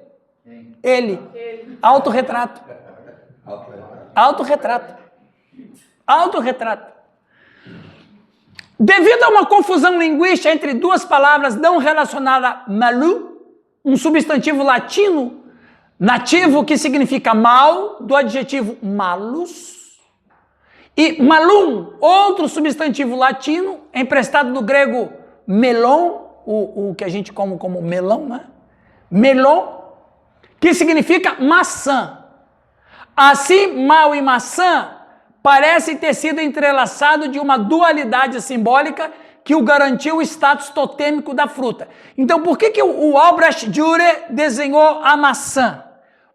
Ele. Autorretrato. Devido a uma confusão linguística entre duas palavras não relacionadas, malu, um substantivo latino, nativo que significa mal, do adjetivo malus, e malum, outro substantivo latino, emprestado do grego melon, o que a gente come como melão, né? Melon, que significa maçã. Assim, mal e maçã parecem ter sido entrelaçados de uma dualidade simbólica que o garantiu o status totêmico da fruta. Então, por que o Albrecht Dürer desenhou a maçã?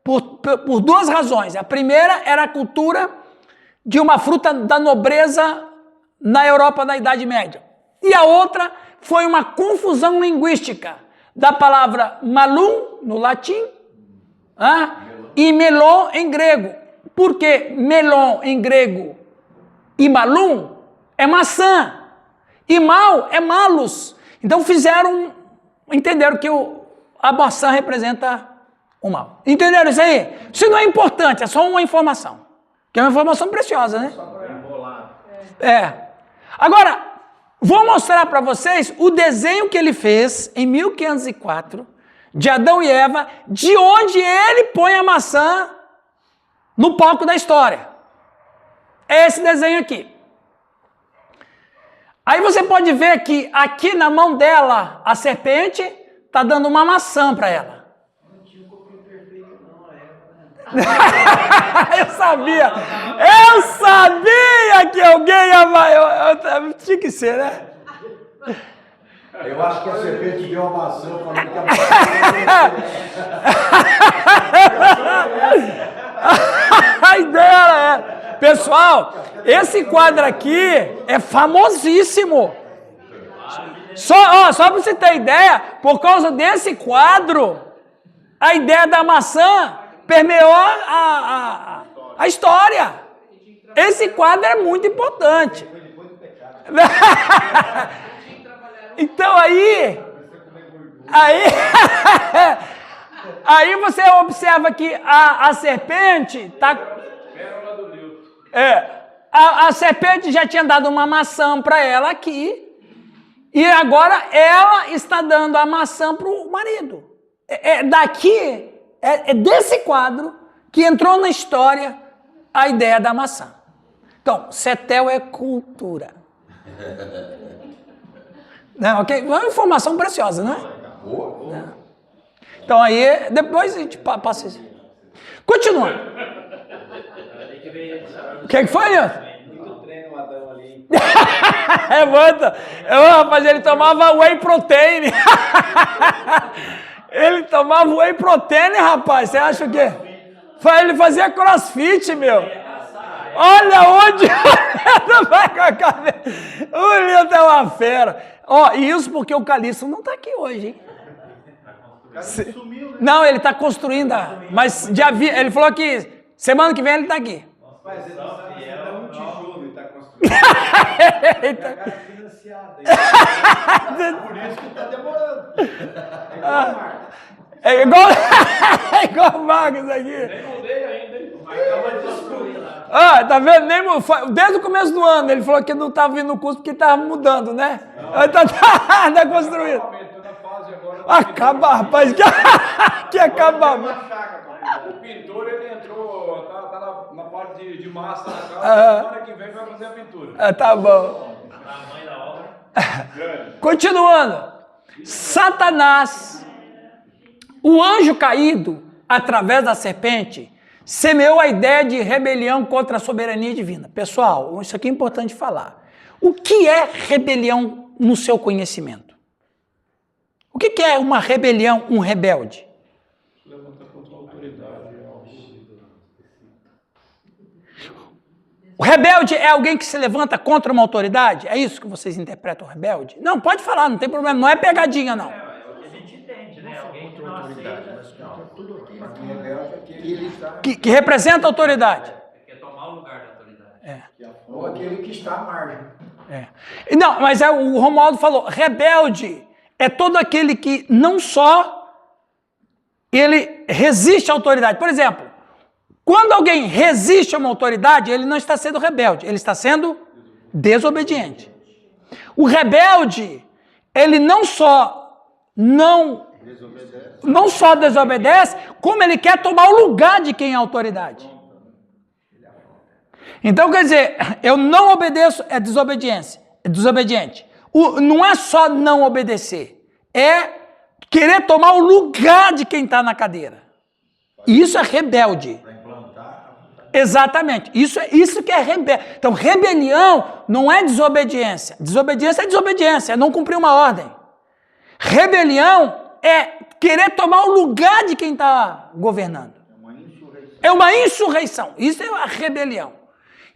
Por duas razões. A primeira era a cultura de uma fruta da nobreza na Europa da Idade Média. E a outra foi uma confusão linguística da palavra malum, no latim, e melon em grego. Por que melon em grego e malum é maçã e mal é malus? Então entenderam que a maçã representa o mal. Entenderam isso aí? Isso não é importante, é só uma informação. Que é uma informação preciosa, né? Agora, vou mostrar para vocês o desenho que ele fez em 1504 de Adão e Eva, de onde ele põe a maçã no palco da história. É esse desenho aqui. Aí você pode ver que aqui na mão dela, a serpente está dando uma maçã para ela. Não tinha um copinho perfeito, não, é. Eu sabia que alguém ia... tinha que ser, né? Eu acho que a serpente deu uma maçã falando que a maçã A ideia era... Pessoal, esse quadro aqui é famosíssimo. Só para você ter ideia, por causa desse quadro, a ideia da maçã permeou a história. Esse quadro é muito importante. Então aí você observa que a serpente está... a serpente já tinha dado uma maçã para ela aqui, e agora ela está dando a maçã para o marido. É desse quadro que entrou na história a ideia da maçã. Então, Cetel é cultura. Não, ok? Uma informação preciosa, né? Então aí, depois a gente passa isso. Continuando. O que foi, Nilton? Muito treino, Adão ali. É muito. Rapaz, ele tomava whey protein. Ele tomava whey protein, rapaz. Você acha o quê? Ele fazia crossfit, meu. Olha onde o Nilton vai com a cabeça. O Nilton é uma fera. Isso porque o Calixto não está aqui hoje, hein? sumiu, né? Não, ele está construindo. Mas ele falou que semana que vem ele está aqui. Mas ele não sabe se é um tijolo ele está construindo. Eita. Cara financiado. Por isso que está demorando. É igual o Marcos aqui. Nem mudei ainda, hein? Mas acaba de construir lá. Tá vendo? Desde o começo do ano ele falou que não estava vindo no curso porque estava mudando, né? Tá construindo. Estou na fase agora. Acaba, rapaz. Que acaba. O pintor, ele entrou, tá na parte de massa na casa. Semana que vem vai fazer a pintura. Tá bom. Tamanho da obra. Continuando. Satanás, o anjo caído, através da serpente, semeou a ideia de rebelião contra a soberania divina. Pessoal, isso aqui é importante falar. O que é rebelião no seu conhecimento? O que é uma rebelião, um rebelde? Levanta contra a autoridade. O rebelde é alguém que se levanta contra uma autoridade? É isso que vocês interpretam o rebelde? Não, pode falar, não tem problema, não é pegadinha, não. É o que a gente entende, né? Alguém que não aceita. Que representa a autoridade. Quer tomar o lugar da autoridade. Ou aquele que está à margem. Não, mas o Romualdo falou, rebelde é todo aquele que não só ele resiste à autoridade. Por exemplo, quando alguém resiste a uma autoridade, ele não está sendo rebelde, ele está sendo desobediente. O rebelde, ele não só desobedece, como ele quer tomar o lugar de quem é autoridade. Então, quer dizer, eu não obedeço, é desobediência, é desobediente. Não é só não obedecer, é querer tomar o lugar de quem está na cadeira. E isso é rebelde. Exatamente, isso que é rebelde. Então, rebelião não é desobediência. Desobediência é desobediência, é não cumprir uma ordem. Rebelião é querer tomar o lugar de quem está governando. É uma insurreição. Isso é a rebelião.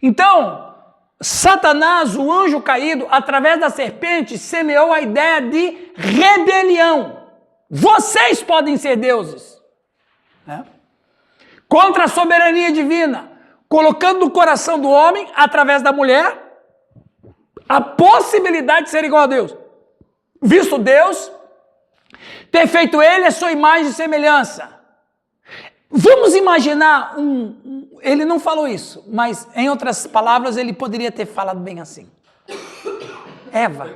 Então, Satanás, o anjo caído, através da serpente, semeou a ideia de rebelião. Vocês podem ser deuses. Né? Contra a soberania divina, colocando no coração do homem, através da mulher, a possibilidade de ser igual a Deus. Visto Deus ter feito ele a sua imagem e semelhança. Vamos imaginar ele não falou isso, mas em outras palavras ele poderia ter falado bem assim. Eva,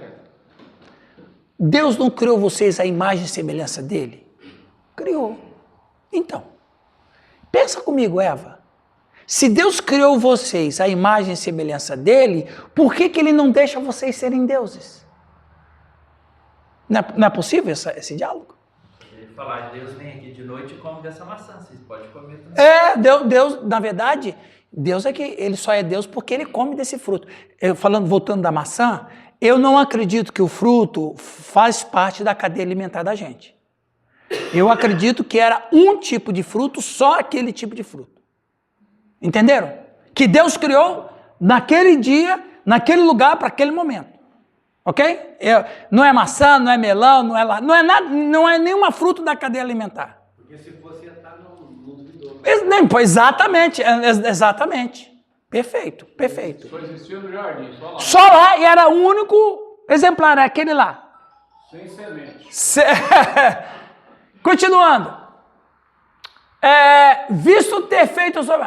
Deus não criou vocês a imagem e semelhança dele? Criou. Então, pensa comigo, Eva. Se Deus criou vocês à imagem e semelhança dele, por que Ele não deixa vocês serem deuses? Não é possível esse diálogo? Ele falar, Deus vem aqui de noite e come dessa maçã, vocês podem comer também. Deus, na verdade, Deus é que Ele só é Deus porque Ele come desse fruto. Voltando da maçã, eu não acredito que o fruto faz parte da cadeia alimentar da gente. Eu acredito que era um tipo de fruto, só aquele tipo de fruto. Entenderam? Que Deus criou naquele dia, naquele lugar, para aquele momento. Ok? Não é maçã, não é melão, não é nada, não é nenhuma fruta da cadeia alimentar. Porque se fosse estar no duvidoso. Exatamente. Perfeito. Só existia no jardim, só lá. Só lá, e era o único exemplar, é aquele lá. Sem semente. Continuando. Visto ter feito o seu...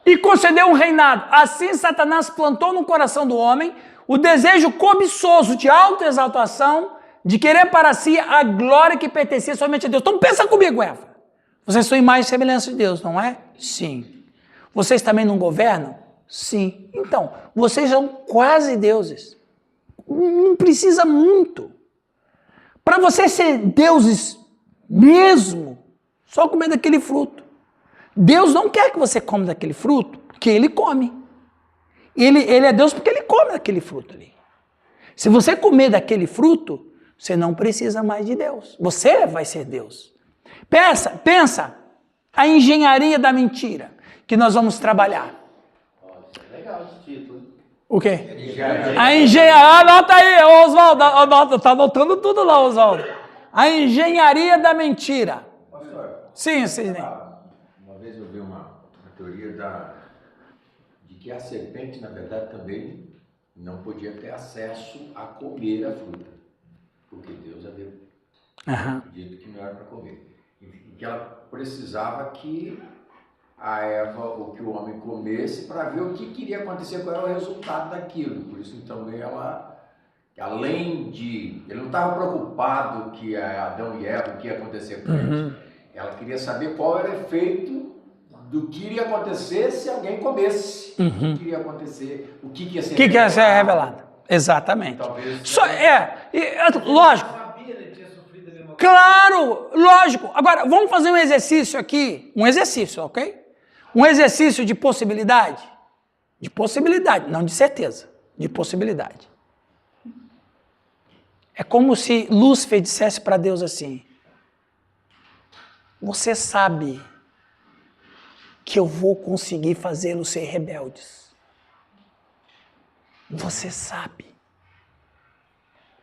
E concedeu um reinado. Assim Satanás plantou no coração do homem o desejo cobiçoso de autoexaltação, de querer para si a glória que pertencia somente a Deus. Então pensa comigo, Eva. Vocês são imagem e semelhança de Deus, não é? Sim. Vocês também não governam? Sim. Então, vocês são quase deuses. Não precisa muito. Para vocês ser deuses mesmo, só comer daquele fruto. Deus não quer que você coma daquele fruto, porque Ele come. Ele é Deus porque Ele come daquele fruto ali. Se você comer daquele fruto, você não precisa mais de Deus. Você vai ser Deus. Pensa a engenharia da mentira que nós vamos trabalhar. Legal esse título. O quê? A engenharia. Anota aí, Oswaldo. Tá anotando tudo lá, Oswaldo. A engenharia da mentira. Pastor, Sim, Sidney. uma vez eu vi uma teoria de que a serpente, na verdade, também não podia ter acesso a comer a fruta, porque Deus havia dito que não era para comer. E que ela precisava que a Eva, ou que o homem comesse, para ver o que queria acontecer, qual era o resultado daquilo. Por isso, então, ela, além de... Ele não estava preocupado que Adão e Eva, o que ia acontecer com eles. Ela queria saber qual era o efeito do que iria acontecer se alguém comesse. O que iria acontecer, o que ia ser revelado. O que ia ser revelado. Exatamente. Talvez... Lógico. Claro, lógico. Agora, vamos fazer um exercício aqui. Um exercício, ok? Um exercício de possibilidade. De possibilidade, não de certeza. De possibilidade. É como se Lúcifer dissesse para Deus assim: você sabe que eu vou conseguir fazê-los ser rebeldes. Você sabe.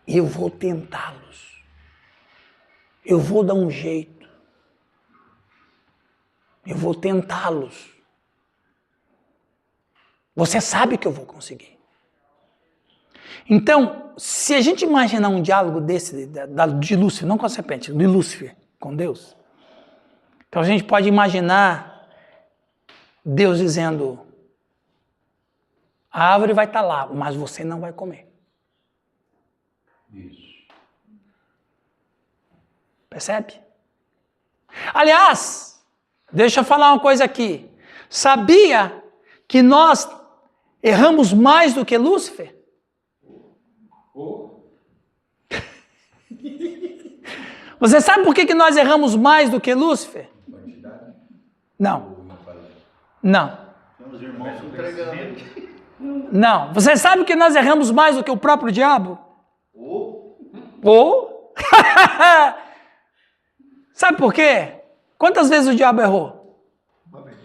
Eu vou tentá-los. Eu vou dar um jeito. Eu vou tentá-los. Você sabe que eu vou conseguir. Então, se a gente imaginar um diálogo desse, de Lúcifer, não com a serpente, de Lúcifer com Deus, então a gente pode imaginar Deus dizendo: a árvore vai estar lá, mas você não vai comer. Isso. Percebe? Aliás, deixa eu falar uma coisa aqui. Sabia que nós erramos mais do que Lúcifer? Você sabe por que nós erramos mais do que Lúcifer? Não. Não. Os irmãos se entregando. Não. Você sabe que nós erramos mais do que o próprio diabo? Sabe por quê? Quantas vezes o diabo errou? Uma vez.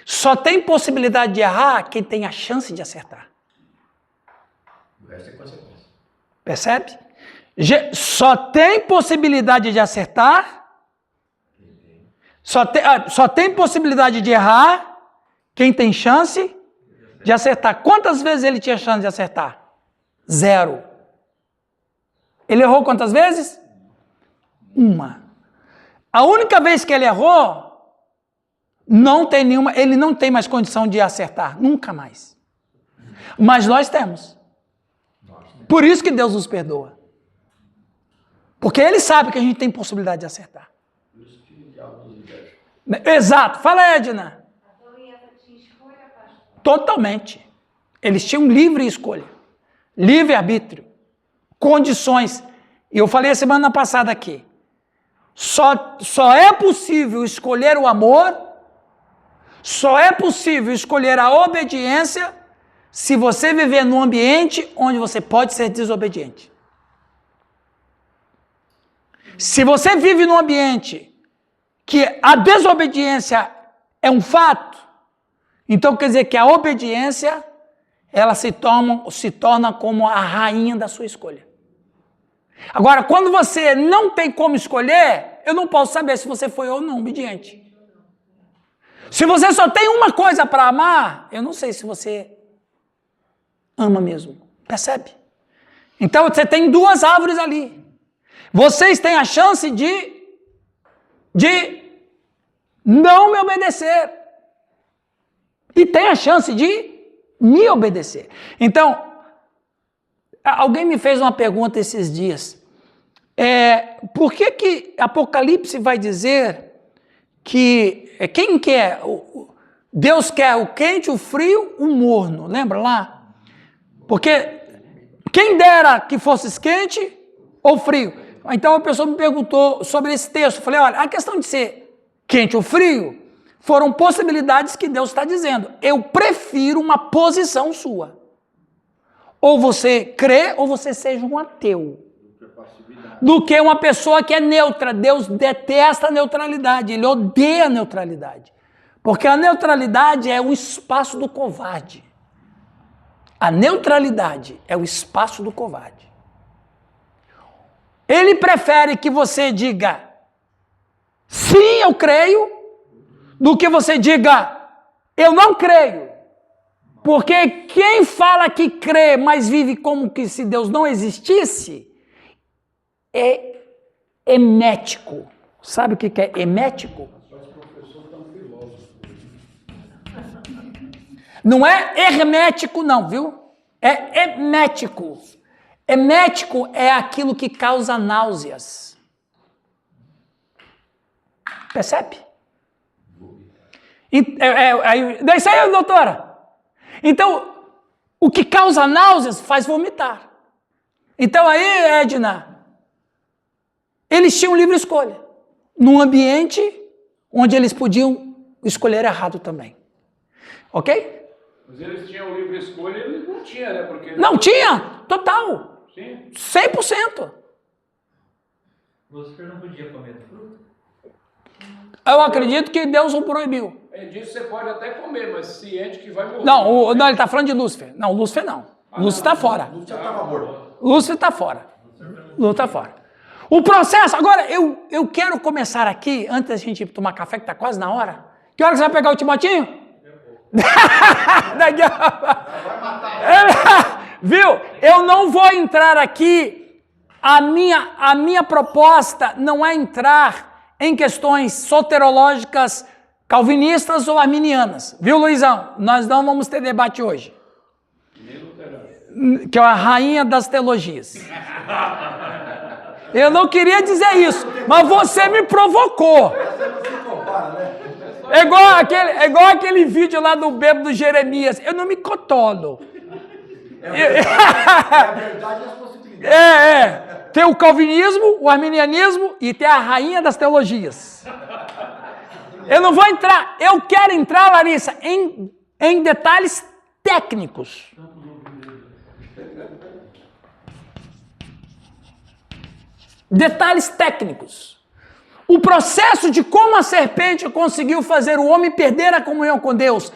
Só tem possibilidade de errar quem tem a chance de acertar. O resto é consequência. Percebe? Só tem possibilidade de acertar, só tem possibilidade de errar quem tem chance de acertar. Quantas vezes ele tinha chance de acertar? 0. Ele errou quantas vezes? 1. A única vez que ele errou, ele não tem mais condição de acertar, nunca mais. Mas nós temos. Por isso que Deus nos perdoa. Porque Ele sabe que a gente tem possibilidade de acertar. Exato. Fala, Edna. Totalmente. Eles tinham livre escolha, livre-arbítrio, condições. E eu falei a semana passada aqui, só é possível escolher o amor, só é possível escolher a obediência se você viver num ambiente onde você pode ser desobediente. Se você vive num ambiente que a desobediência é um fato, então quer dizer que a obediência ela se torna como a rainha da sua escolha. Agora, quando você não tem como escolher, eu não posso saber se você foi ou não obediente. Se você só tem uma coisa para amar, eu não sei se você ama mesmo. Percebe? Então, você tem duas árvores ali. Vocês têm a chance de não me obedecer. E tem a chance de me obedecer. Então, alguém me fez uma pergunta esses dias. Por que Apocalipse vai dizer que quem quer? Deus quer o quente, o frio, o morno. Lembra lá? Porque quem dera que fosse quente ou frio. Então a pessoa me perguntou sobre esse texto. Eu falei, olha, a questão de ser quente ou frio foram possibilidades que Deus está dizendo. Eu prefiro uma posição sua. Ou você crê, ou você seja um ateu. Do que uma pessoa que é neutra. Deus detesta a neutralidade. Ele odeia a neutralidade. Porque a neutralidade é o espaço do covarde. A neutralidade é o espaço do covarde. Ele prefere que você diga sim, eu creio, do que você diga eu não creio. Porque quem fala que crê, mas vive como que se Deus não existisse, é emético. Sabe o que é emético? Não é hermético não, viu? É emético. Emético é aquilo que causa náuseas. Percebe? Isso aí, doutora. Então, o que causa náuseas faz vomitar. Então aí, Edna, eles tinham livre escolha. Num ambiente onde eles podiam escolher errado também. Ok? Mas eles tinham livre escolha, eles não tinham, né? Porque não tinha, total. Sim. 100%. Lúcifer não podia comer do fruto? Eu acredito que Deus o proibiu. Ele disse que você pode até comer, mas ciente que vai morrer. Não, ele está falando de Lúcifer. Não, Lúcifer não. Lúcifer está fora. Lúcifer estava morto. Lúcifer está fora. Lúcifer está fora. O processo, agora, eu quero começar aqui, antes da gente tomar café, que está quase na hora. Que hora que você vai pegar o Timotinho? Viu? Eu não vou entrar aqui. A minha proposta não é entrar em questões soterológicas calvinistas ou arminianas. Viu, Luizão? Nós não vamos ter debate hoje. Que é a rainha das teologias. Eu não queria dizer isso, mas você me provocou. É igual aquele vídeo lá do bêbado Jeremias. Eu não me cotolo. A verdade e as possibilidades. Tem o calvinismo, o arminianismo e tem a rainha das teologias. Eu não vou entrar, eu quero entrar, Larissa, em detalhes técnicos. Detalhes técnicos. O processo de como a serpente conseguiu fazer o homem perder a comunhão com Deus.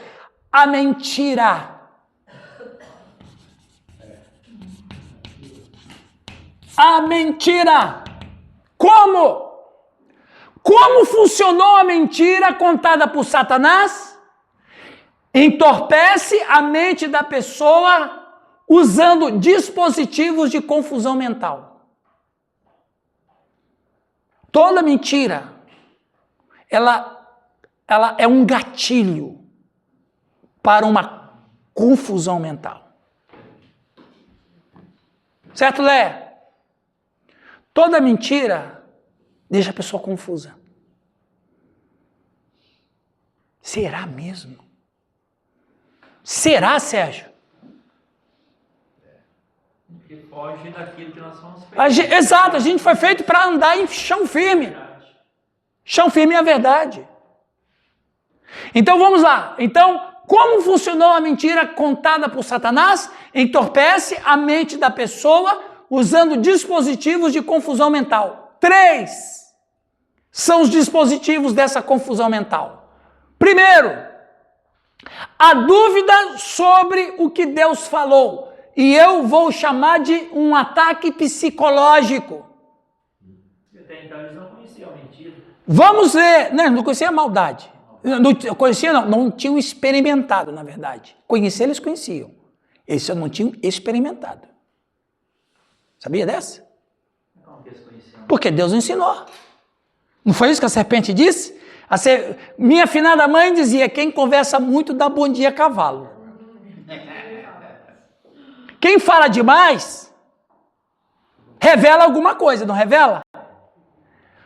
A mentira. A mentira. Como? Como funcionou a mentira contada por Satanás? Entorpece a mente da pessoa usando dispositivos de confusão mental. Toda mentira, ela é um gatilho para uma confusão mental. Certo, Lé? Toda mentira deixa a pessoa confusa. Será mesmo? Será, Sérgio? Que foge daquilo que nós somos Exato, a gente foi feito para andar em chão firme. Chão firme é a verdade. Então vamos lá. Então, como funcionou a mentira contada por Satanás? Entorpece a mente da pessoa usando dispositivos de confusão mental. 3 são os dispositivos dessa confusão mental. Primeiro, a dúvida sobre o que Deus falou. E eu vou chamar de um ataque psicológico. Até então eles não conheciam a mentira. Vamos ver. Não conhecia a maldade. Não tinham experimentado, na verdade. Conhecer eles conheciam. Eles não tinham experimentado. Sabia dessa? Como que eles conheciam? Porque Deus ensinou. Não foi isso que a serpente disse? Minha afinada mãe dizia, quem conversa muito dá bom dia a cavalo. Quem fala demais, revela alguma coisa, não revela?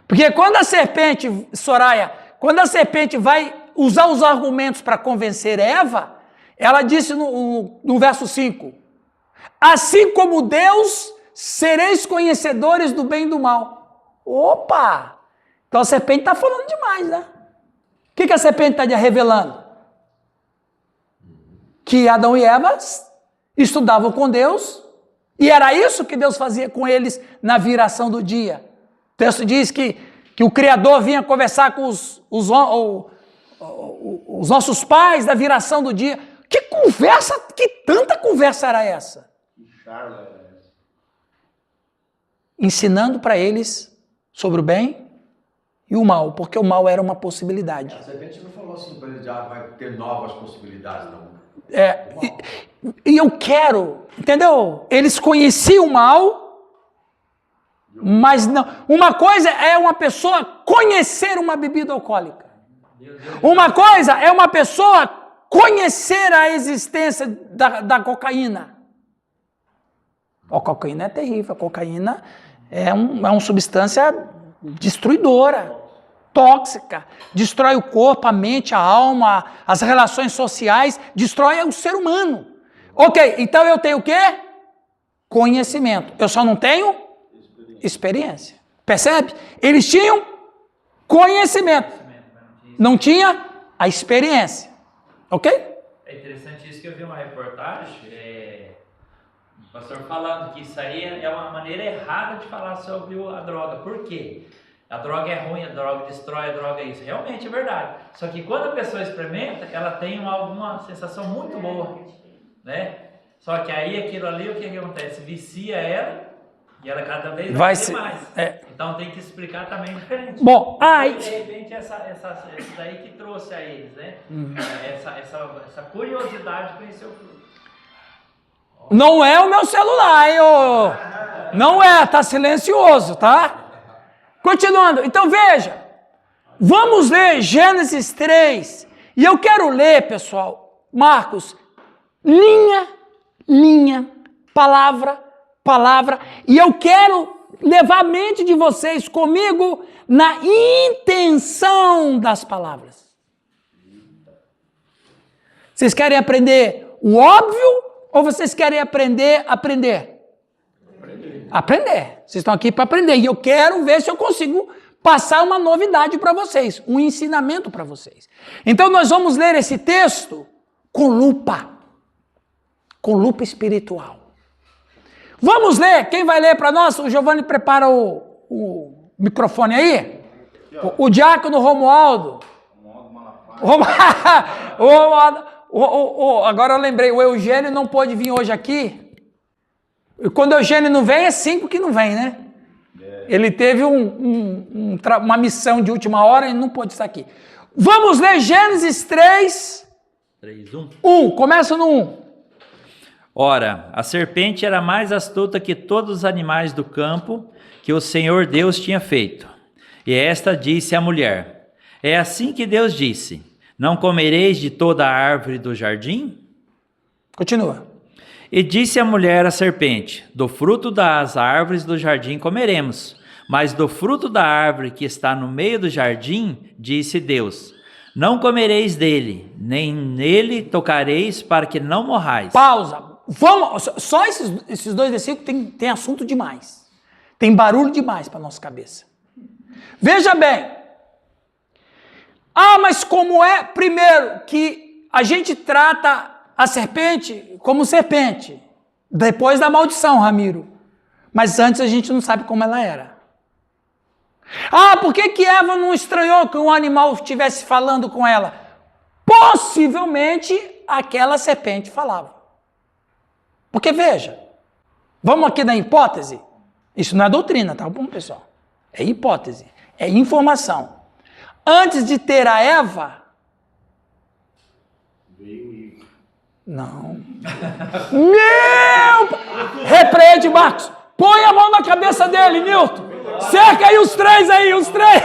Porque quando a serpente, Soraya, quando a serpente vai usar os argumentos para convencer Eva, ela disse no verso 5, assim como Deus, sereis conhecedores do bem e do mal. Opa! Então a serpente está falando demais, né? O que a serpente está revelando? Que Adão e Eva estudavam com Deus, e era isso que Deus fazia com eles na viração do dia. O texto diz que o Criador vinha conversar com os nossos pais da viração do dia. Que conversa, que tanta conversa era essa? Que charla era essa? Ensinando para eles sobre o bem e o mal, porque o mal era uma possibilidade. A serpente não falou assim para ele, já vai ter novas possibilidades, não. E eu quero, entendeu? Eles conheciam o mal, mas não. Uma coisa é uma pessoa conhecer uma bebida alcoólica. Uma coisa é uma pessoa conhecer a existência da cocaína. A cocaína é terrível. A cocaína é uma substância destruidora, tóxica, destrói o corpo, a mente, a alma, as relações sociais, destrói o ser humano. Ok, então eu tenho o quê? Conhecimento. Eu só não tenho experiência. Percebe? Eles tinham conhecimento, não tinha a experiência. Ok? É interessante isso que eu vi uma reportagem, o pastor falando que isso aí é uma maneira errada de falar sobre a droga. Por quê? A droga é ruim, a droga destrói, a droga é isso. Realmente é verdade. Só que quando a pessoa experimenta, ela tem alguma sensação muito boa, né? Só que aí aquilo ali, o que acontece? Vicia ela e ela cada vez vai ter mais. Então tem que explicar também diferente. Bom, de repente essa daí que trouxe a eles, né? Essa curiosidade de conhecer o fruto. Não é o meu celular, hein? Não é, tá silencioso, tá? Continuando, então veja, vamos ler Gênesis 3, e eu quero ler, pessoal, Marcos, linha, palavra, e eu quero levar a mente de vocês comigo na intenção das palavras. Vocês querem aprender o óbvio ou vocês querem aprender? Aprender. Vocês estão aqui para aprender. E eu quero ver se eu consigo passar uma novidade para vocês, um ensinamento para vocês. Então nós vamos ler esse texto com lupa espiritual. Vamos ler. Quem vai ler para nós? O Giovanni prepara o microfone aí. O diácono Romualdo. Agora eu lembrei, o Eugênio não pôde vir hoje aqui. E quando o Eugênio não vem, é 5 que não vem, né? Ele teve uma missão de última hora e não pôde estar aqui. Vamos ler Gênesis 3. 1. Começa no 1. Ora, a serpente era mais astuta que todos os animais do campo que o Senhor Deus tinha feito. E esta disse à mulher: é assim que Deus disse: não comereis de toda a árvore do jardim? Continua. E disse a mulher à serpente: do fruto das árvores do jardim comeremos, mas do fruto da árvore que está no meio do jardim, disse Deus: Não comereis dele, nem nele tocareis, para que não morrais. Pausa. Vamos, só esses dois versículos tem assunto demais. Tem barulho demais para nossa cabeça. Veja bem. Ah, mas como é, primeiro, que a gente trata a serpente como serpente, depois da maldição, Ramiro. Mas antes a gente não sabe como ela era. Ah, por que Eva não estranhou que um animal estivesse falando com ela? Possivelmente aquela serpente falava. Porque veja, vamos aqui na hipótese. Isso não é doutrina, tá bom, pessoal? É hipótese, é informação. Antes de ter a Eva... Não. Meu... Repreende, Marcos. Põe a mão na cabeça dele, Nilton. Cerca aí os três aí, os três.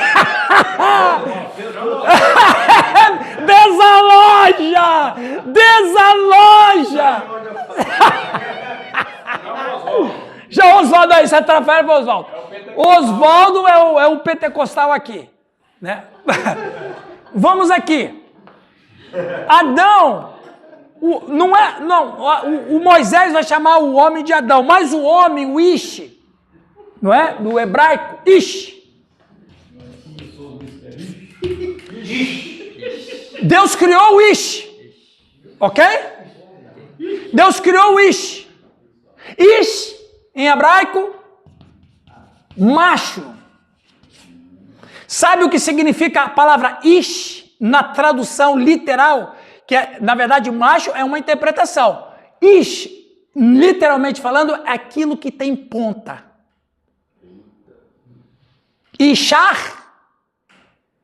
Desaloja! Desaloja! Já Oswaldo aí, você atrapalha para Oswaldo. Oswaldo é o pentecostal aqui, né? Vamos aqui. Adão, o Moisés vai chamar o homem de Adão, mas o homem, o Ish, não é? No hebraico, Ish. Deus criou o Ish, ok? Deus criou o Ish. Ish, em hebraico, macho. Sabe o que significa a palavra Ish na tradução literal? Que é, na verdade, macho é uma interpretação. Ish, literalmente falando, é aquilo que tem ponta. Ishar,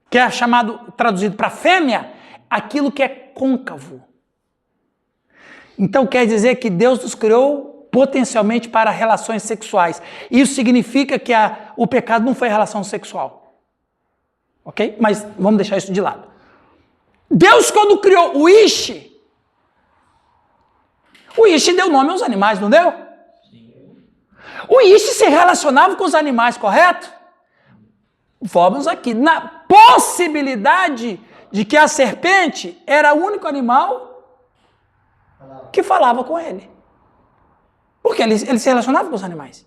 que é chamado, traduzido para fêmea, aquilo que é côncavo. Então quer dizer que Deus nos criou potencialmente para relações sexuais. Isso significa que o pecado não foi relação sexual. Ok? Mas vamos deixar isso de lado. Deus, quando criou o Ish deu nome aos animais, não deu? O Ish se relacionava com os animais, correto? Vamos aqui, na possibilidade de que a serpente era o único animal que falava com ele. Porque ele se relacionava com os animais.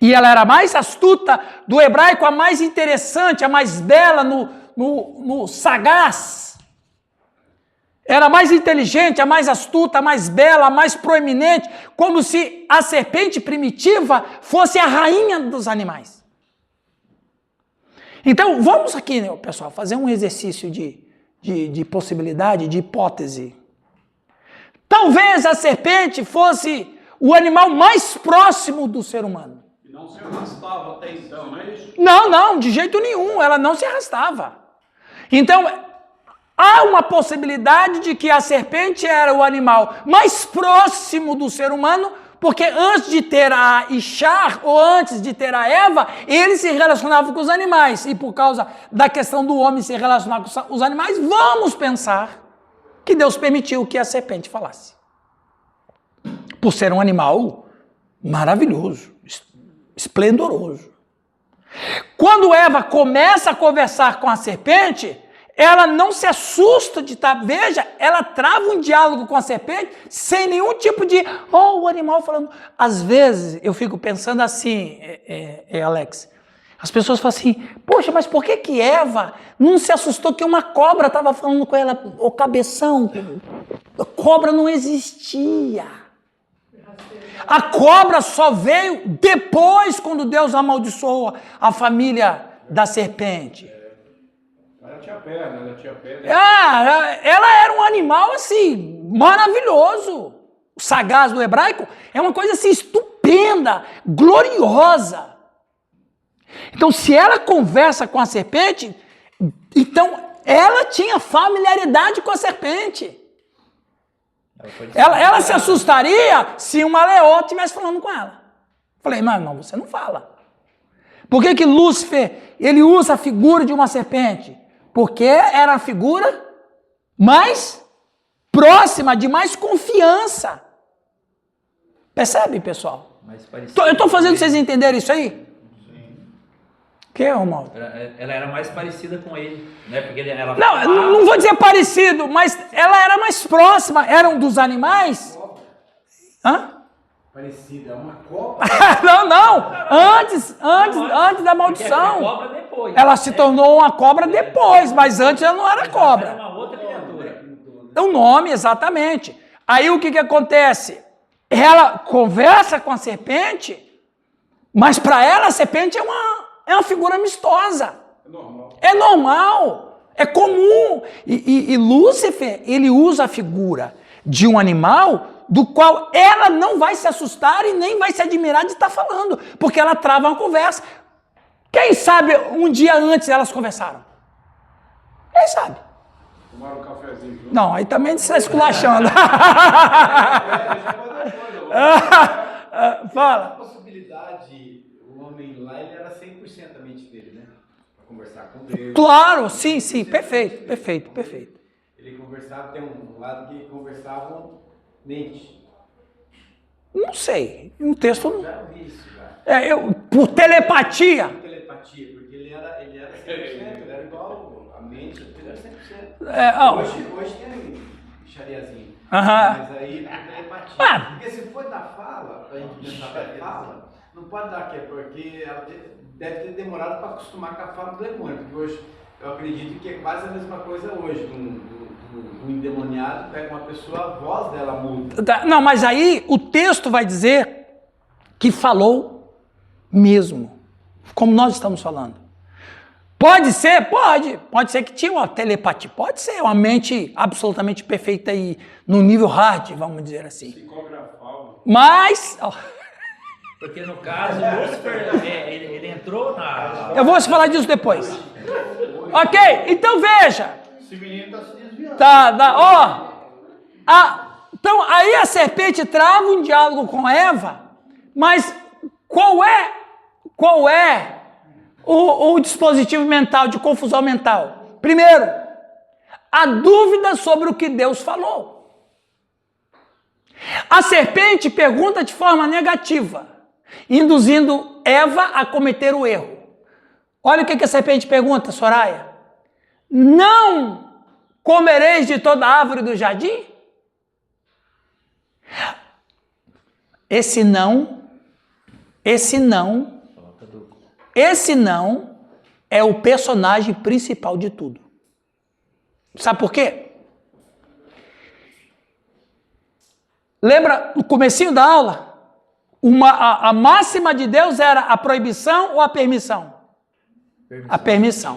E ela era a mais astuta, do hebraico a mais interessante, a mais bela, no sagaz. Era a mais inteligente, a mais astuta, a mais bela, a mais proeminente, como se a serpente primitiva fosse a rainha dos animais. Então, vamos aqui, pessoal, fazer um exercício de possibilidade, de hipótese. Talvez a serpente fosse o animal mais próximo do ser humano. E não se arrastava até então, não é isso? Não, de jeito nenhum, ela não se arrastava. Então, há uma possibilidade de que a serpente era o animal mais próximo do ser humano, porque antes de ter a Ishar, ou antes de ter a Eva, ele se relacionava com os animais. E por causa da questão do homem se relacionar com os animais, vamos pensar que Deus permitiu que a serpente falasse. Por ser um animal maravilhoso, esplendoroso. Quando Eva começa a conversar com a serpente, ela não se assusta de estar, veja, ela trava um diálogo com a serpente sem nenhum tipo de, o animal falando. Às vezes eu fico pensando assim, Alex, as pessoas falam assim, poxa, mas por que Eva não se assustou que uma cobra estava falando com ela, ô cabeção, a cobra não existia. A cobra só veio depois, quando Deus amaldiçoou a família da serpente. Ela tinha perna, ela era um animal assim, maravilhoso. O sagaz do hebraico é uma coisa assim estupenda, gloriosa. Então, se ela conversa com a serpente, então ela tinha familiaridade com a serpente. Ela se assustaria se uma leoa estivesse falando com ela. Falei, mas não, você não fala. Por que Lúcifer, ele usa a figura de uma serpente? Porque era a figura mais próxima, de mais confiança. Percebe, pessoal? Eu estou fazendo vocês entenderem isso aí? Que, Romualdo? Ela era mais parecida com ele, né? Porque ela Não vou dizer parecido, mas ela era mais próxima. Eram dos animais? Hã? Parecida, é uma cobra. Não. Antes da maldição. Cobra depois. Ela se tornou uma cobra depois, mas antes ela não era cobra. Era uma outra criatura. O nome, exatamente. Aí o que acontece? Ela conversa com a serpente, mas para ela a serpente é uma figura amistosa. É normal. É comum. E Lúcifer, ele usa a figura de um animal do qual ela não vai se assustar e nem vai se admirar de estar falando, porque ela trava uma conversa. Quem sabe um dia antes elas conversaram? Quem sabe? Tomaram um cafezinho junto. Não, aí também você está esculachando. Fala. A possibilidade, o homem lá, ele era 100% a mente dele, né? Para conversar com Deus. Claro, sim, perfeito. Ele conversava, tem um lado que conversavam mente. Não sei, um texto não. Já vi isso, já. Por telepatia. Telepatia, porque ele era 100%, ele era igual a mente, ele era 100%. Hoje tem xariazinho. Mas aí por telepatia. Porque se for da fala, a gente pensar da fala, não pode dar que é porque ela deve ter demorado para acostumar com a fala do demônio, porque hoje eu acredito que é quase a mesma coisa hoje. Um endemoniado pega uma pessoa, a voz dela muda. Não, mas aí o texto vai dizer que falou mesmo, como nós estamos falando. Pode ser? Pode ser que tinha uma telepatia, pode ser uma mente absolutamente perfeita e no nível hard, vamos dizer assim. Psicografava. Mas... Porque no caso, Lúcifer, ele entrou na... Eu vou te falar disso depois. Ok? Então veja. Esse menino está se desviando. Então aí a serpente trava um diálogo com Eva, mas qual é o dispositivo mental de confusão mental? Primeiro, a dúvida sobre o que Deus falou. A serpente pergunta de forma negativa, induzindo Eva a cometer o erro. Olha o que a serpente pergunta, Soraya. Não comereis de toda árvore do jardim? Esse não é o personagem principal de tudo. Sabe por quê? Lembra no comecinho da aula? A máxima de Deus era a proibição ou a permissão? A permissão.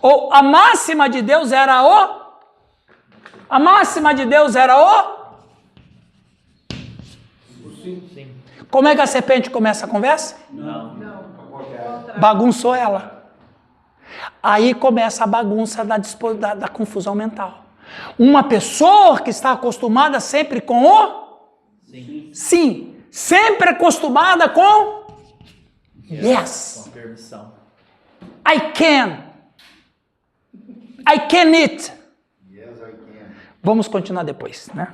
Ou a máxima de Deus era a máxima de Deus era Sim. Como é que a serpente começa a conversa? Não. Bagunçou ela. Aí começa a bagunça da confusão mental. Uma pessoa que está acostumada sempre com Sim. Sempre acostumada com Yes. Com permissão. I can it. Yes, I can. Vamos continuar depois, né?